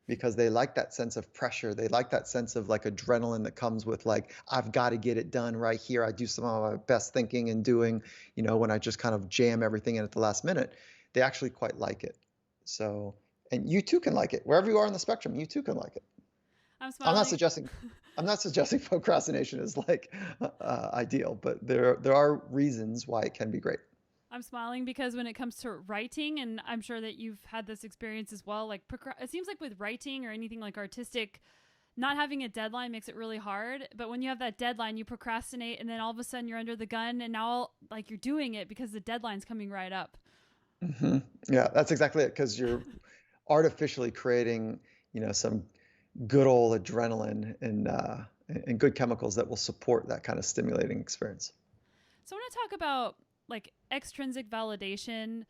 because they like that sense of pressure. They like that sense of like adrenaline that comes with like, I've got to get it done right here. I do some of my best thinking and doing, when I just kind of jam everything in at the last minute. They actually quite like it. So, and you too can like it. Wherever you are on the spectrum, you too can like it. I'm I'm not smiling. suggesting I'm not suggesting procrastination is like ideal, but there are reasons why it can be great. I'm smiling because when it comes to writing, and I'm sure that you've had this experience as well, like it seems like with writing or anything like artistic, not having a deadline makes it really hard. But when you have that deadline, you procrastinate, and then all of a sudden you're under the gun, and now like you're doing it because the deadline's coming right up. Yeah, that's exactly it, because you're artificially creating, some good old adrenaline and good chemicals that will support that kind of stimulating experience. So I want to talk about like extrinsic validation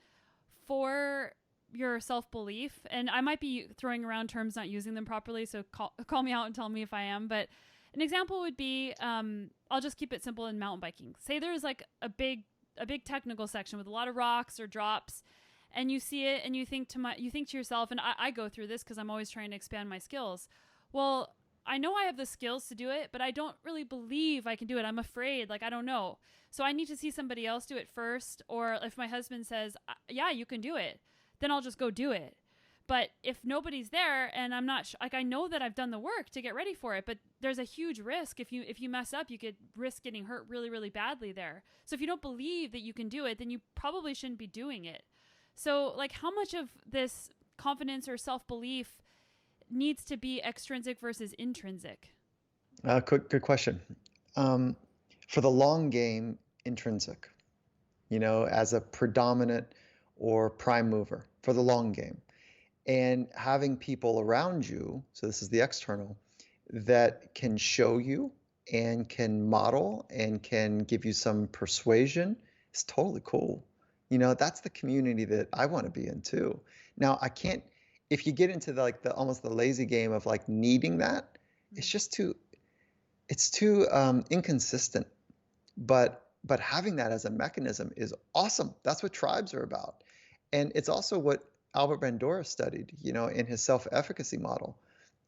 for your self belief. And I might be throwing around terms, not using them properly. So call me out and tell me if I am. But an example would be I'll just keep it simple in mountain biking. Say there's like a big technical section with a lot of rocks or drops, and you see it and you think to yourself, and I go through this because I'm always trying to expand my skills. Well, I know I have the skills to do it, but I don't really believe I can do it. I'm afraid, like I don't know. So I need to see somebody else do it first, or if my husband says, "Yeah, you can do it," then I'll just go do it. But if nobody's there and I'm not like I know that I've done the work to get ready for it, but there's a huge risk if you mess up, you could risk getting hurt really really badly there. So if you don't believe that you can do it, then you probably shouldn't be doing it. So like how much of this confidence or self-belief needs to be extrinsic versus intrinsic? Good question. Um, for the long game, intrinsic, as a predominant or prime mover for the long game. And having people around you, so this is the external, that can show you and can model and can give you some persuasion is totally cool. That's the community that I want to be in too. Now, I can't, if you get into like the almost the lazy game of like needing that, it's just too inconsistent. But having that as a mechanism is awesome. That's what tribes are about. And it's also what Albert Bandura studied, in his self-efficacy model,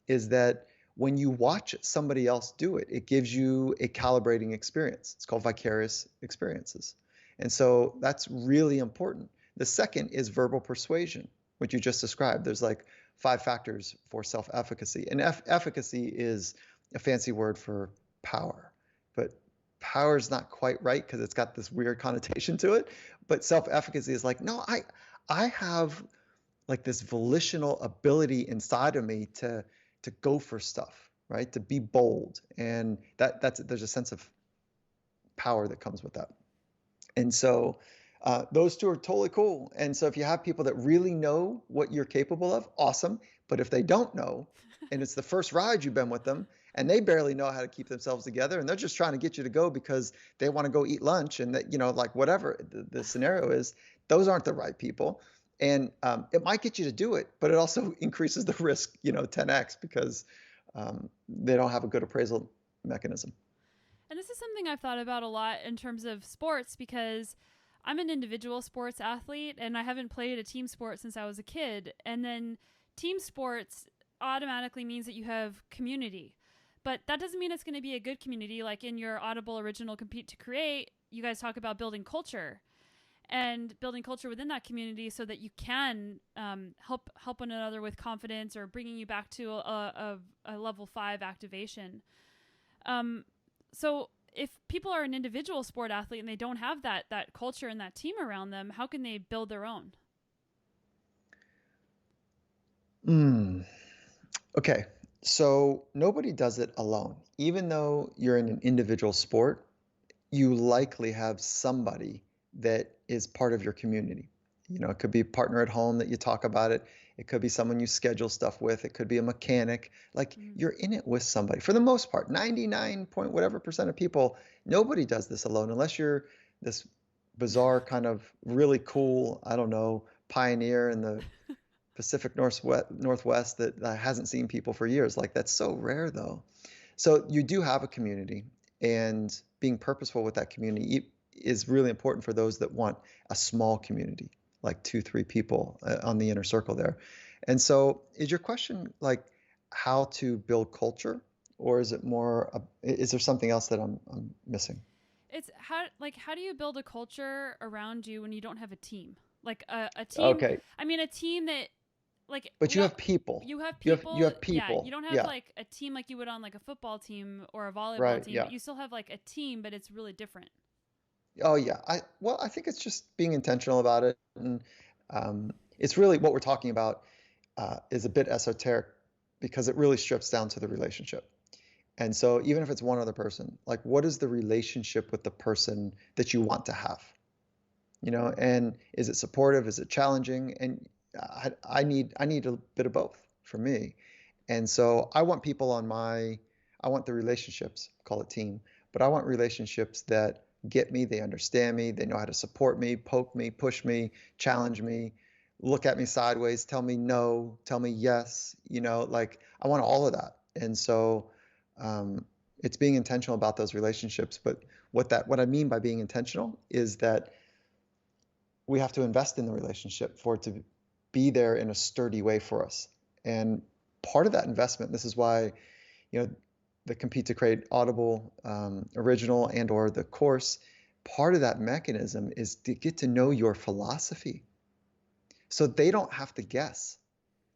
is that when you watch somebody else do it, it gives you a calibrating experience. It's called vicarious experiences. And so that's really important. The second is verbal persuasion, which you just described. There's like 5 factors for self-efficacy. And efficacy is a fancy word for power. But power is not quite right because it's got this weird connotation to it. But self-efficacy is like, no, I have like this volitional ability inside of me to go for stuff, right? To be bold, and there's a sense of power that comes with that. And so those two are totally cool. And so if you have people that really know what you're capable of, awesome. But if they don't know, and it's the first ride you've been with them, and they barely know how to keep themselves together, and they're just trying to get you to go because they want to go eat lunch, and that, like whatever the scenario is, those aren't the right people. And it might get you to do it, but it also increases the risk, 10x, because they don't have a good appraisal mechanism. And this is something I've thought about a lot in terms of sports because I'm an individual sports athlete and I haven't played a team sport since I was a kid. And then team sports automatically means that you have community. But that doesn't mean it's going to be a good community. Like in your Audible original Compete to Create, you guys talk about building culture and building culture within that community so that you can help one another with confidence or bringing you back to a level 5 activation. So if people are an individual sport athlete and they don't have that culture and that team around them, how can they build their own? Mm. Okay, so nobody does it alone. Even though you're in an individual sport, you likely have somebody that is part of your community. It could be a partner at home that you talk about it. It could be someone you schedule stuff with. It could be a mechanic. Like you're in it with somebody. For the most part, 99 point whatever percent of people, nobody does this alone unless you're this bizarre kind of really cool, I don't know, pioneer in the Pacific Northwest that hasn't seen people for years. Like that's so rare though. So you do have a community, and being purposeful with that community is really important for those that want a small community, like 2, 3 people on the inner circle there. And so is your question like how to build culture, or is it more, is there something else that I'm missing? It's how do you build a culture around you when you don't have a team? Like a team, Okay, I mean a team that like but you have people. you have You people, have yeah, people. you don't have Yeah, like a team like you would on like a football team or a volleyball right. team, Yeah. but you still have like a team, but it's really different. Oh yeah. I think it's just being intentional about it, and it's really what we're talking about is a bit esoteric because it really strips down to the relationship. And so even if it's one other person, like what is the relationship with the person that you want to have? And is it supportive? Is it challenging? And I need a bit of both for me. And so I want the relationships, call it team, but I want relationships that get me, they understand me, they know how to support me, poke me, push me, challenge me, look at me sideways, tell me no, tell me yes, like I want all of that. And so it's being intentional about those relationships. But what I mean by being intentional is that we have to invest in the relationship for it to be there in a sturdy way for us. And part of that investment, this is why, you know, the Compete to Create Audible original and or the course, part of that mechanism is to get to know your philosophy. So they don't have to guess.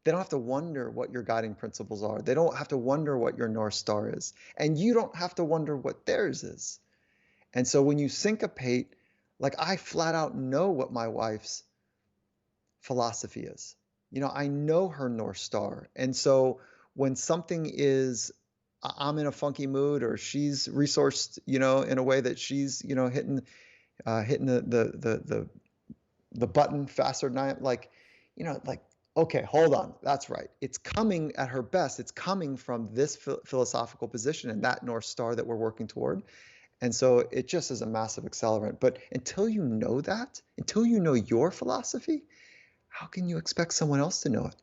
They don't have to wonder what your guiding principles are. They don't have to wonder what your North Star is. And you don't have to wonder what theirs is. And so when you syncopate, like I flat out know what my wife's philosophy is. I know her North Star. And so when something is, I'm in a funky mood or she's resourced, in a way that she's, hitting the button faster than I am, like, okay, hold on, that's right. It's coming at her best. It's coming from this philosophical position and that North Star that we're working toward. And so it just is a massive accelerant. But until you know that, until you know your philosophy, how can you expect someone else to know it?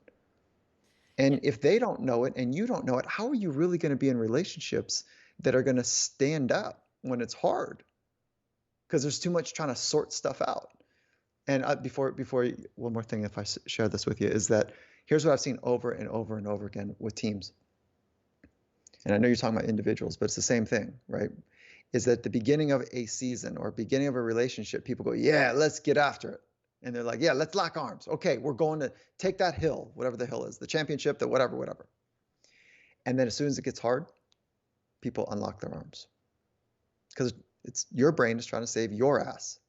Yeah. And if they don't know it and you don't know it, how are you really going to be in relationships that are going to stand up when it's hard? Because there's too much trying to sort stuff out. And before one more thing, if I share this with you, is that here's what I've seen over and over and over again with teams. And I know you're talking about individuals, but it's the same thing, right? Is that the beginning of a season or beginning of a relationship, people go, yeah, let's get after it. And they're like, yeah, let's lock arms. Okay, we're going to take that hill, whatever the hill is, the championship, the whatever, whatever. And then as soon as it gets hard, people unlock their arms. Because it's your brain is trying to save your ass.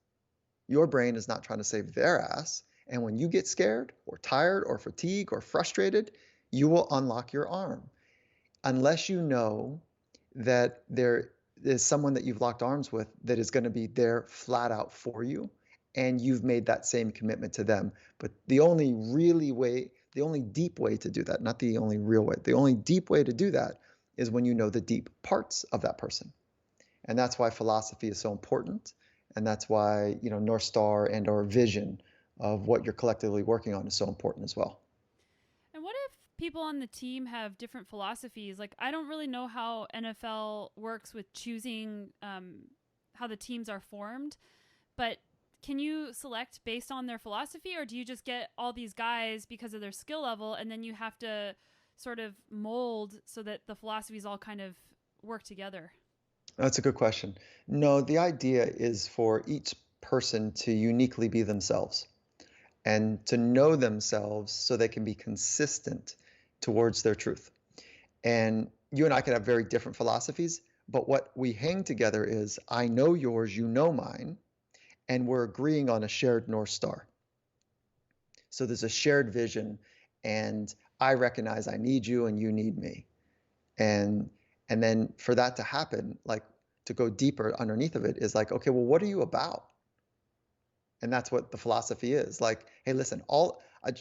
Your brain is not trying to save their ass. And when you get scared or tired or fatigued or frustrated, you will unlock your arm. Unless you know that there is someone that you've locked arms with that is going to be there flat out for you, and you've made that same commitment to them. But the only deep way to do that, not the only real way, the only deep way to do that is when you know the deep parts of that person. And that's why philosophy is so important. And that's why, North Star and or vision of what you're collectively working on is so important as well. And what if people on the team have different philosophies? Like, I don't really know how NFL works with choosing how the teams are formed, but can you select based on their philosophy, or do you just get all these guys because of their skill level, and then you have to sort of mold so that the philosophies all kind of work together? That's a good question. No, the idea is for each person to uniquely be themselves and to know themselves so they can be consistent towards their truth. And you and I could have very different philosophies, But what we hang together is I know yours, you know mine, and we're agreeing on a shared North Star. So there's a shared vision, and I recognize I need you and you need me. And and then for that to happen, like to go deeper underneath of it is like, okay, well, what are you about? And that's what the philosophy is. Like, hey, listen, I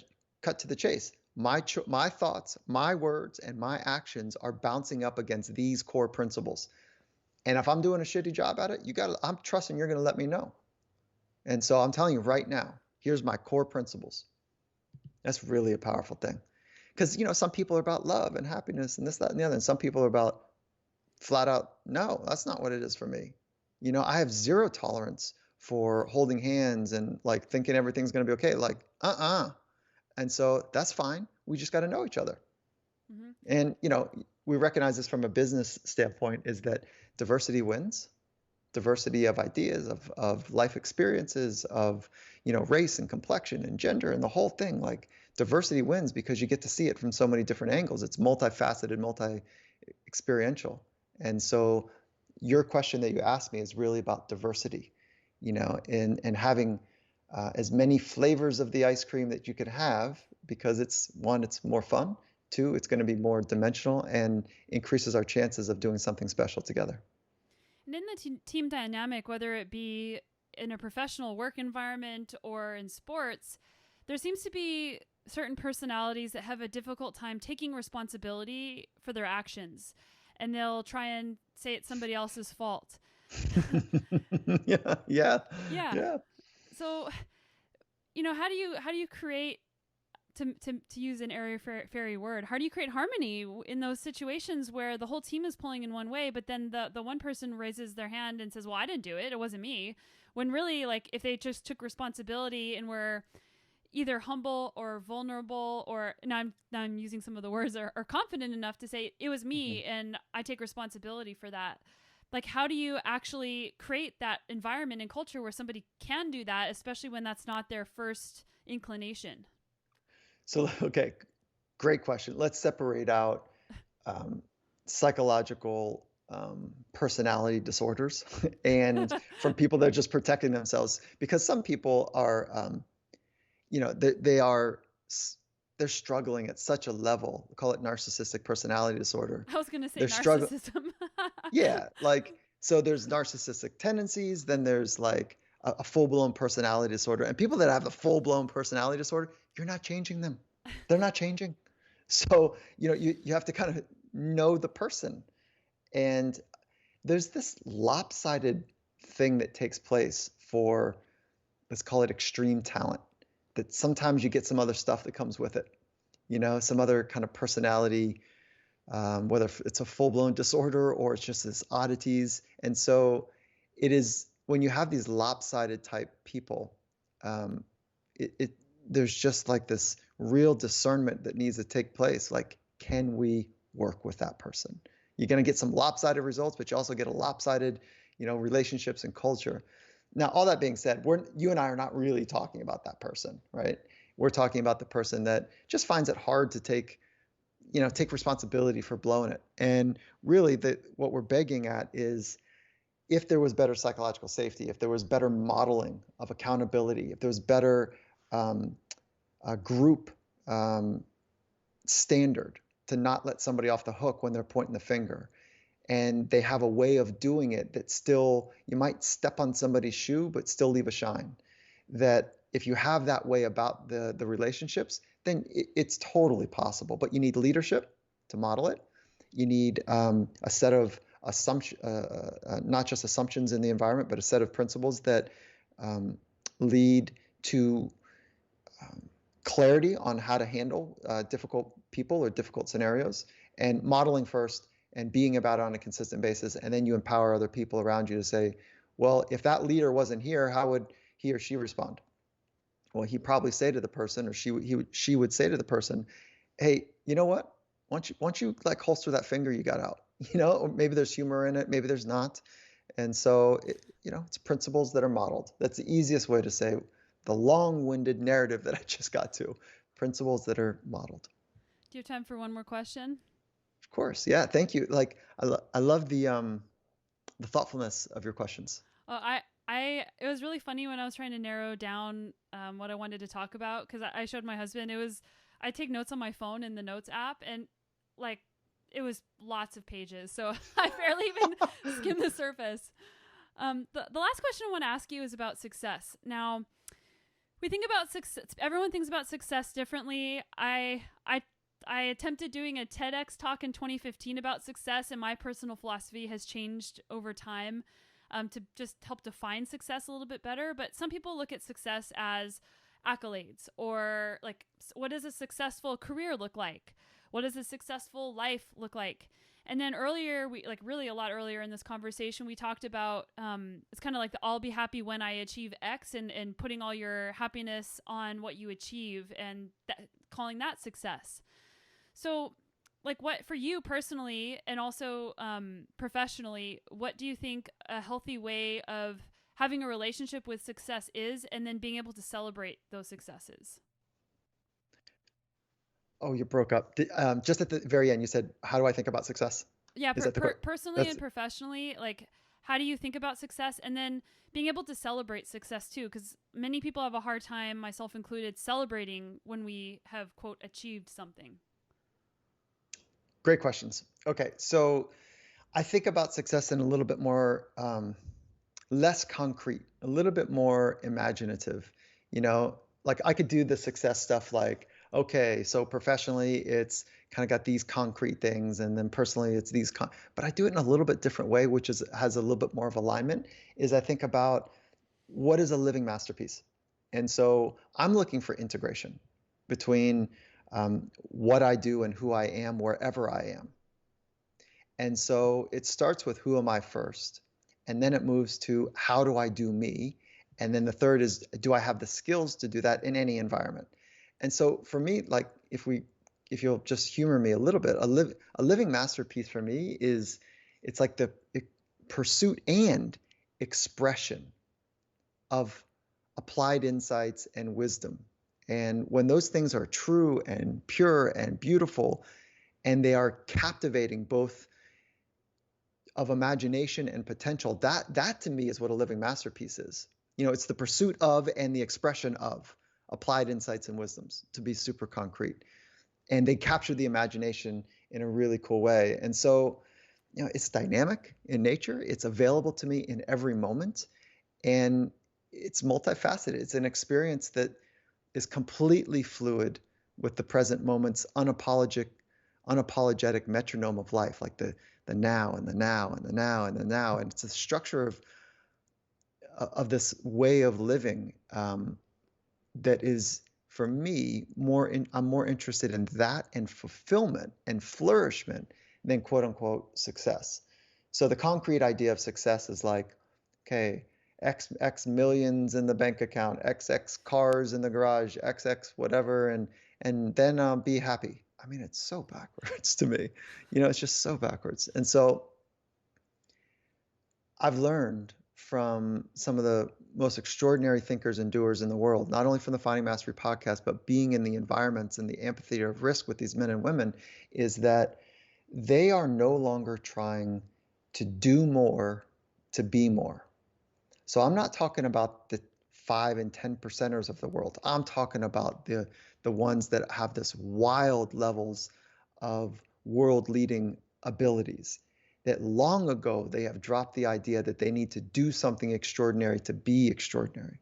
cut to the chase. My thoughts, my words, and my actions are bouncing up against these core principles. And if I'm doing a shitty job at it, I'm trusting you're going to let me know. And so I'm telling you right now, here's my core principles. That's really a powerful thing. Because, some people are about love and happiness and this, that, and the other. And some people are about flat out, no, that's not what it is for me. I have zero tolerance for holding hands and like thinking everything's going to be okay. Like, And so that's fine. We just got to know each other. Mm-hmm. And, we recognize this from a business standpoint is that diversity wins. Diversity of ideas, of life experiences, of, race and complexion and gender and the whole thing. Like diversity wins because you get to see it from so many different angles. It's multifaceted, multi-experiential. And so your question that you asked me is really about diversity, and having as many flavors of the ice cream that you could have, because it's more fun. Two, it's going to be more dimensional and increases our chances of doing something special together. And in the team dynamic, whether it be in a professional work environment or in sports, there seems to be certain personalities that have a difficult time taking responsibility for their actions, and they'll try and say it's somebody else's fault. Yeah. So, how do you create, to use an airy fairy word, how do you create harmony in those situations where the whole team is pulling in one way, but then the one person raises their hand and says, well, I didn't do it, it wasn't me, when really, like, if they just took responsibility and were either humble or vulnerable, or, and I'm using some of the words, are confident enough to say it was me, mm-hmm. and I take responsibility for that. Like, how do you actually create that environment and culture where somebody can do that, especially when that's not their first inclination? So, okay, great question. Let's separate out psychological personality disorders and from people that are just protecting themselves, because some people are, they're struggling at such a level. We call it narcissistic personality disorder. I was going to say narcissism. Yeah, like, so there's narcissistic tendencies, then there's like a full-blown personality disorder. And people that have a full-blown personality disorder, you're not changing them. They're not changing. So, you have to kind of know the person. And there's this lopsided thing that takes place for, let's call it extreme talent, that sometimes you get some other stuff that comes with it, some other kind of personality, whether it's a full-blown disorder or it's just this oddities. And so it is, when you have these lopsided type people, there's just like this real discernment that needs to take place. Like, can we work with that person? You're going to get some lopsided results, but you also get a lopsided, relationships and culture. Now, all that being said, you and I are not really talking about that person, right? We're talking about the person that just finds it hard to take responsibility for blowing it. And really, what we're begging at is, if there was better psychological safety, if there was better modeling of accountability, if there was better group standard to not let somebody off the hook when they're pointing the finger, and they have a way of doing it that still, you might step on somebody's shoe but still leave a shine, that if you have that way about the relationships, then it's totally possible. But you need leadership to model it. You need a set of not just assumptions in the environment, but a set of principles that lead to clarity on how to handle difficult people or difficult scenarios, and modeling first and being about it on a consistent basis. And then you empower other people around you to say, well, if that leader wasn't here, how would he or she respond? Well, he'd probably say to the person, or she would say to the person, hey, you know what? Once you like holster that finger you got out, or maybe there's humor in it, maybe there's not. And so, it's principles that are modeled. That's the easiest way to say the long-winded narrative that I just got to. Principles that are modeled. Do you have time for one more question? Of course. Yeah. Thank you. Like, I love the the thoughtfulness of your questions. It was really funny when I was trying to narrow down what I wanted to talk about, because I showed my husband. I take notes on my phone in the notes app, and like it was lots of pages, so I barely even skimmed the surface. The last question I want to ask you is about success. Now, we think about success. Everyone thinks about success differently. I attempted doing a TEDx talk in 2015 about success, and my personal philosophy has changed over time to just help define success a little bit better. But some people look at success as accolades, or like, what does a successful career look like? What does a successful life look like? And then earlier, really a lot earlier in this conversation, we talked about it's kind of like the I'll be happy when I achieve X, and putting all your happiness on what you achieve, and calling that success. So, like, what for you personally, and also professionally, what do you think a healthy way of having a relationship with success is, and then being able to celebrate those successes? Oh, you broke up. Just at the very end, you said, "How do I think about success?" Yeah, Is that the personally that's and professionally, like, how do you think about success, and then being able to celebrate success too? Because many people have a hard time, myself included, celebrating when we have, quote, achieved something. great questions. Okay, so I think about success in a little bit more less concrete, a little bit more imaginative. You know, like I could do the success stuff like, okay, so professionally it's kind of got these concrete things, and then personally it's these but I do it in a little bit different way, which has a little bit more of alignment, is I think about what is a living masterpiece. And so I'm looking for integration between what I do and who I am wherever I am. And so it starts with who am I first, and then it moves to how do I do me, and then the third is do I have the skills to do that in any environment. And so for me, like if you'll just humor me a little bit, a living masterpiece for me is it's like the pursuit and expression of applied insights and wisdom. And when those things are true and pure and beautiful, and they are captivating both of imagination and potential, that to me is what a living masterpiece is. You know, it's the pursuit of and the expression of applied insights and wisdoms, to be super concrete. And they capture the imagination in a really cool way. And so, you know, it's dynamic in nature. It's available to me in every moment. And it's multifaceted. It's an experience that is completely fluid with the present moment's unapologetic metronome of life, like the now and the now and the now and the now. And it's a structure of this way of living that is, for me, I'm more interested in that and fulfillment and flourishment than quote unquote success. So the concrete idea of success is like, okay, X millions in the bank account, XX cars in the garage, XX whatever, and then be happy. I mean, it's so backwards to me. You know, it's just so backwards. And so I've learned from some of the most extraordinary thinkers and doers in the world, not only from the Finding Mastery podcast, but being in the environments and the amphitheater of risk with these men and women, is that they are no longer trying to do more to be more. So I'm not talking about the 5 and 10 percenters of the world. I'm talking about the ones that have this wild levels of world leading abilities, that long ago they have dropped the idea that they need to do something extraordinary to be extraordinary.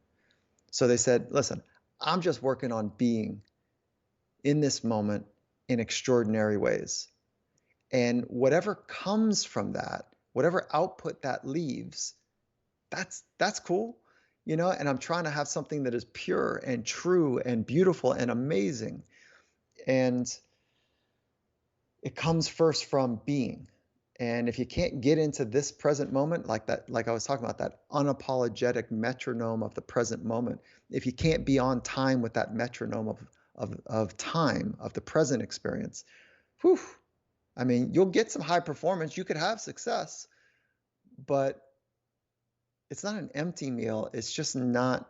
So they said, listen, I'm just working on being in this moment in extraordinary ways. And whatever comes from that, whatever output that leaves, that's cool, you know, and I'm trying to have something that is pure and true and beautiful and amazing. And it comes first from being. And if you can't get into this present moment, like that, like I was talking about, that unapologetic metronome of the present moment, if you can't be on time with that metronome of time, of the present experience, whew, I mean, you'll get some high performance, you could have success, but it's not an empty meal. It's just not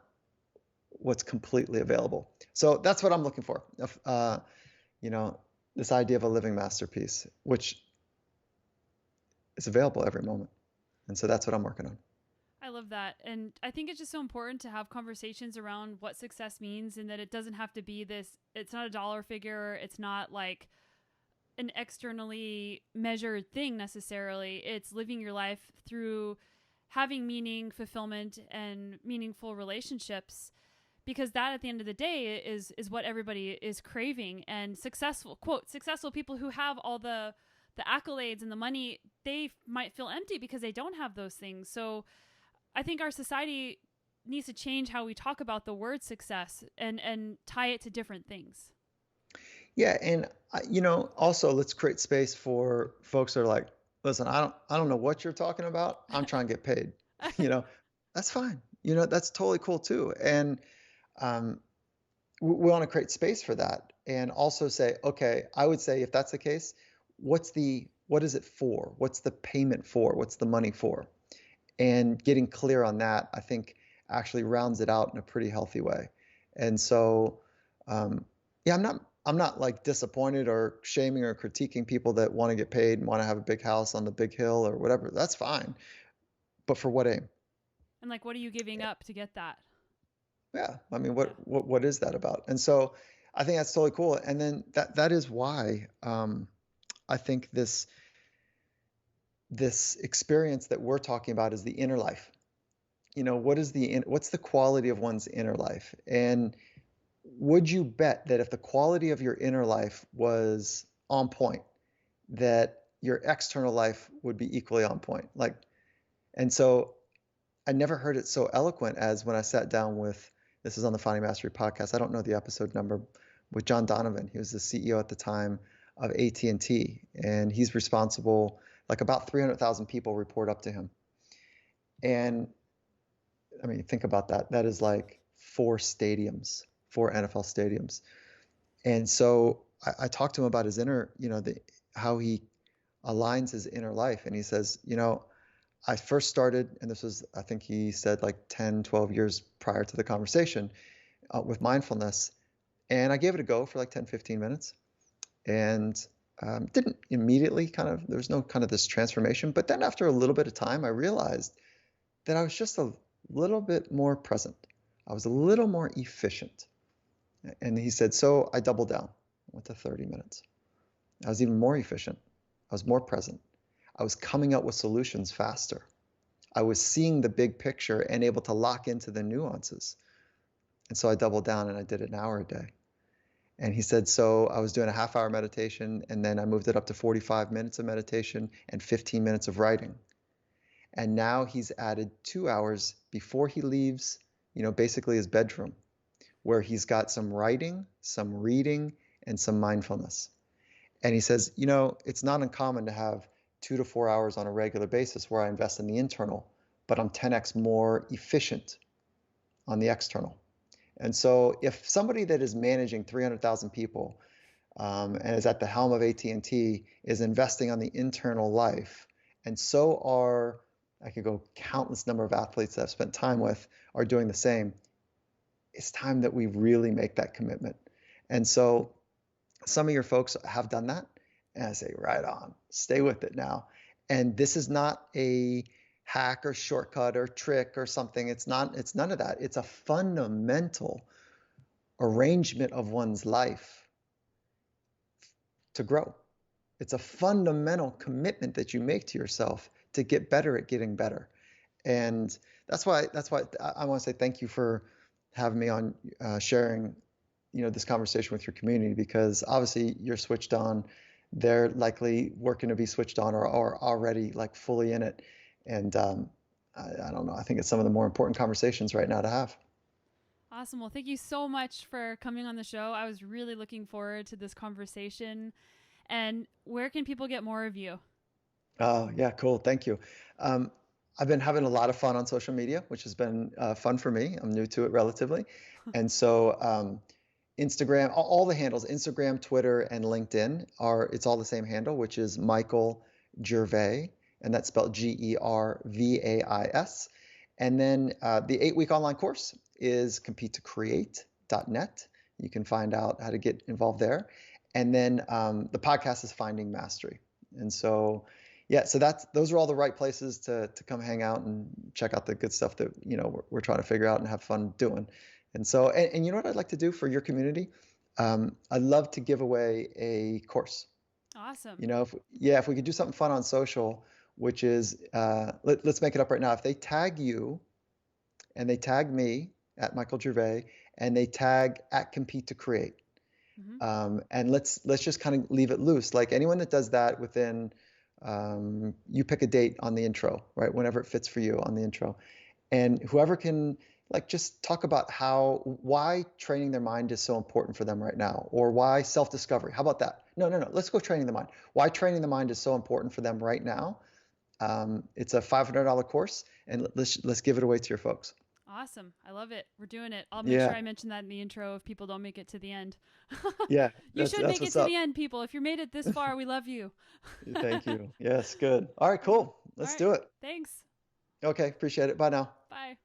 what's completely available. So that's what I'm looking for. You know, this idea of a living masterpiece, which is available every moment. And so that's what I'm working on. I love that. And I think it's just so important to have conversations around what success means, and that it doesn't have to be this, it's not a dollar figure. It's not like an externally measured thing necessarily. It's living your life through having meaning, fulfillment, and meaningful relationships, because that at the end of the day is what everybody is craving. And successful, quote, successful people who have all the accolades and the money, they might feel empty because they don't have those things. So I think our society needs to change how we talk about the word success, and tie it to different things. Yeah, and also let's create space for folks that are like, listen, I don't know what you're talking about. I'm trying to get paid. You know, that's fine. That's totally cool too. And um, we want to create space for that, and also say, okay, I would say if that's the case, what is it for? What's the payment for? What's the money for? And getting clear on that, I think, actually rounds it out in a pretty healthy way. And so, yeah, I'm not like disappointed or shaming or critiquing people that want to get paid and want to have a big house on the big hill or whatever. That's fine. But for what aim? And like, what are you giving up to get that? Yeah. I mean, Yeah. what is that about? And so I think that's totally cool. And then that is why I think this experience that we're talking about is the inner life. What's the quality of one's inner life? And would you bet that if the quality of your inner life was on point, that your external life would be equally on point? And so I never heard it so eloquent as when I sat down with, this is on the Finding Mastery podcast. I don't know the episode number, with John Donovan. He was the CEO at the time of AT&T, and he's responsible, like about 300,000 people report up to him. And I mean, think about that. That is like 4 NFL stadiums. And so I talked to him about his inner, how he aligns his inner life. And he says, I first started, and this was, I think he said like 10, 12 years prior to the conversation, with mindfulness. And I gave it a go for like 10, 15 minutes, and didn't immediately there was no kind of this transformation. But then after a little bit of time, I realized that I was just a little bit more present. I was a little more efficient. And he said, so I doubled down. I went to 30 minutes. I was even more efficient. I was more present. I was coming up with solutions faster. I was seeing the big picture and able to lock into the nuances. And so I doubled down and I did it an hour a day. And he said, so I was doing a half-hour meditation, and then I moved it up to 45 minutes of meditation and 15 minutes of writing. And now he's added 2 hours before he leaves, basically his bedroom, where he's got some writing, some reading, and some mindfulness. And he says, it's not uncommon to have 2 to 4 hours on a regular basis where I invest in the internal, but I'm 10x more efficient on the external. And so if somebody that is managing 300,000 people and is at the helm of AT&T is investing on the internal life, and so are, I could go countless number of athletes that I've spent time with are doing the same, it's time that we really make that commitment. And so some of your folks have done that, and I say, right on, stay with it now. And this is not a hack or shortcut or trick or something. It's none of that. It's a fundamental arrangement of one's life to grow. It's a fundamental commitment that you make to yourself to get better at getting better. And that's why I want to say thank you for having me on, sharing, this conversation with your community, because obviously you're switched on. They're likely working to be switched on or already like fully in it. And I don't know. I think it's some of the more important conversations right now to have. Awesome. Well, thank you so much for coming on the show. I was really looking forward to this conversation. And where can people get more of you? Oh, yeah, cool. Thank you. I've been having a lot of fun on social media, which has been fun for me. I'm new to it relatively. And so Instagram, all the handles, Instagram, Twitter, and LinkedIn it's all the same handle, which is Michael Gervais, and that's spelled Gervais. And then the 8-week online course is competetocreate.net. You can find out how to get involved there. And then the podcast is Finding Mastery. And so Yeah, so those are all the right places to come hang out and check out the good stuff that, we're trying to figure out and have fun doing. And so, and you know what I'd like to do for your community? I'd love to give away a course. Awesome. If we could do something fun on social, which is, let's make it up right now. If they tag you and they tag me at Michael Gervais and they tag at Compete to Create, and let's just kind of leave it loose. Like anyone that does that within, you pick a date on the intro, right? Whenever it fits for you on the intro, and whoever can like just talk about why training their mind is so important for them right now, or why self-discovery. How about that? No. Let's go training the mind. Why training the mind is so important for them right now. It's a $500 course, and let's give it away to your folks. Awesome. I love it. We're doing it. I'll make sure I mention that in the intro if people don't make it to the end. Yeah. You should make it to the end, people. If you made it this far, we love you. Thank you. Yes, good. All right, cool. Let's do it. Thanks. Okay, appreciate it. Bye now. Bye.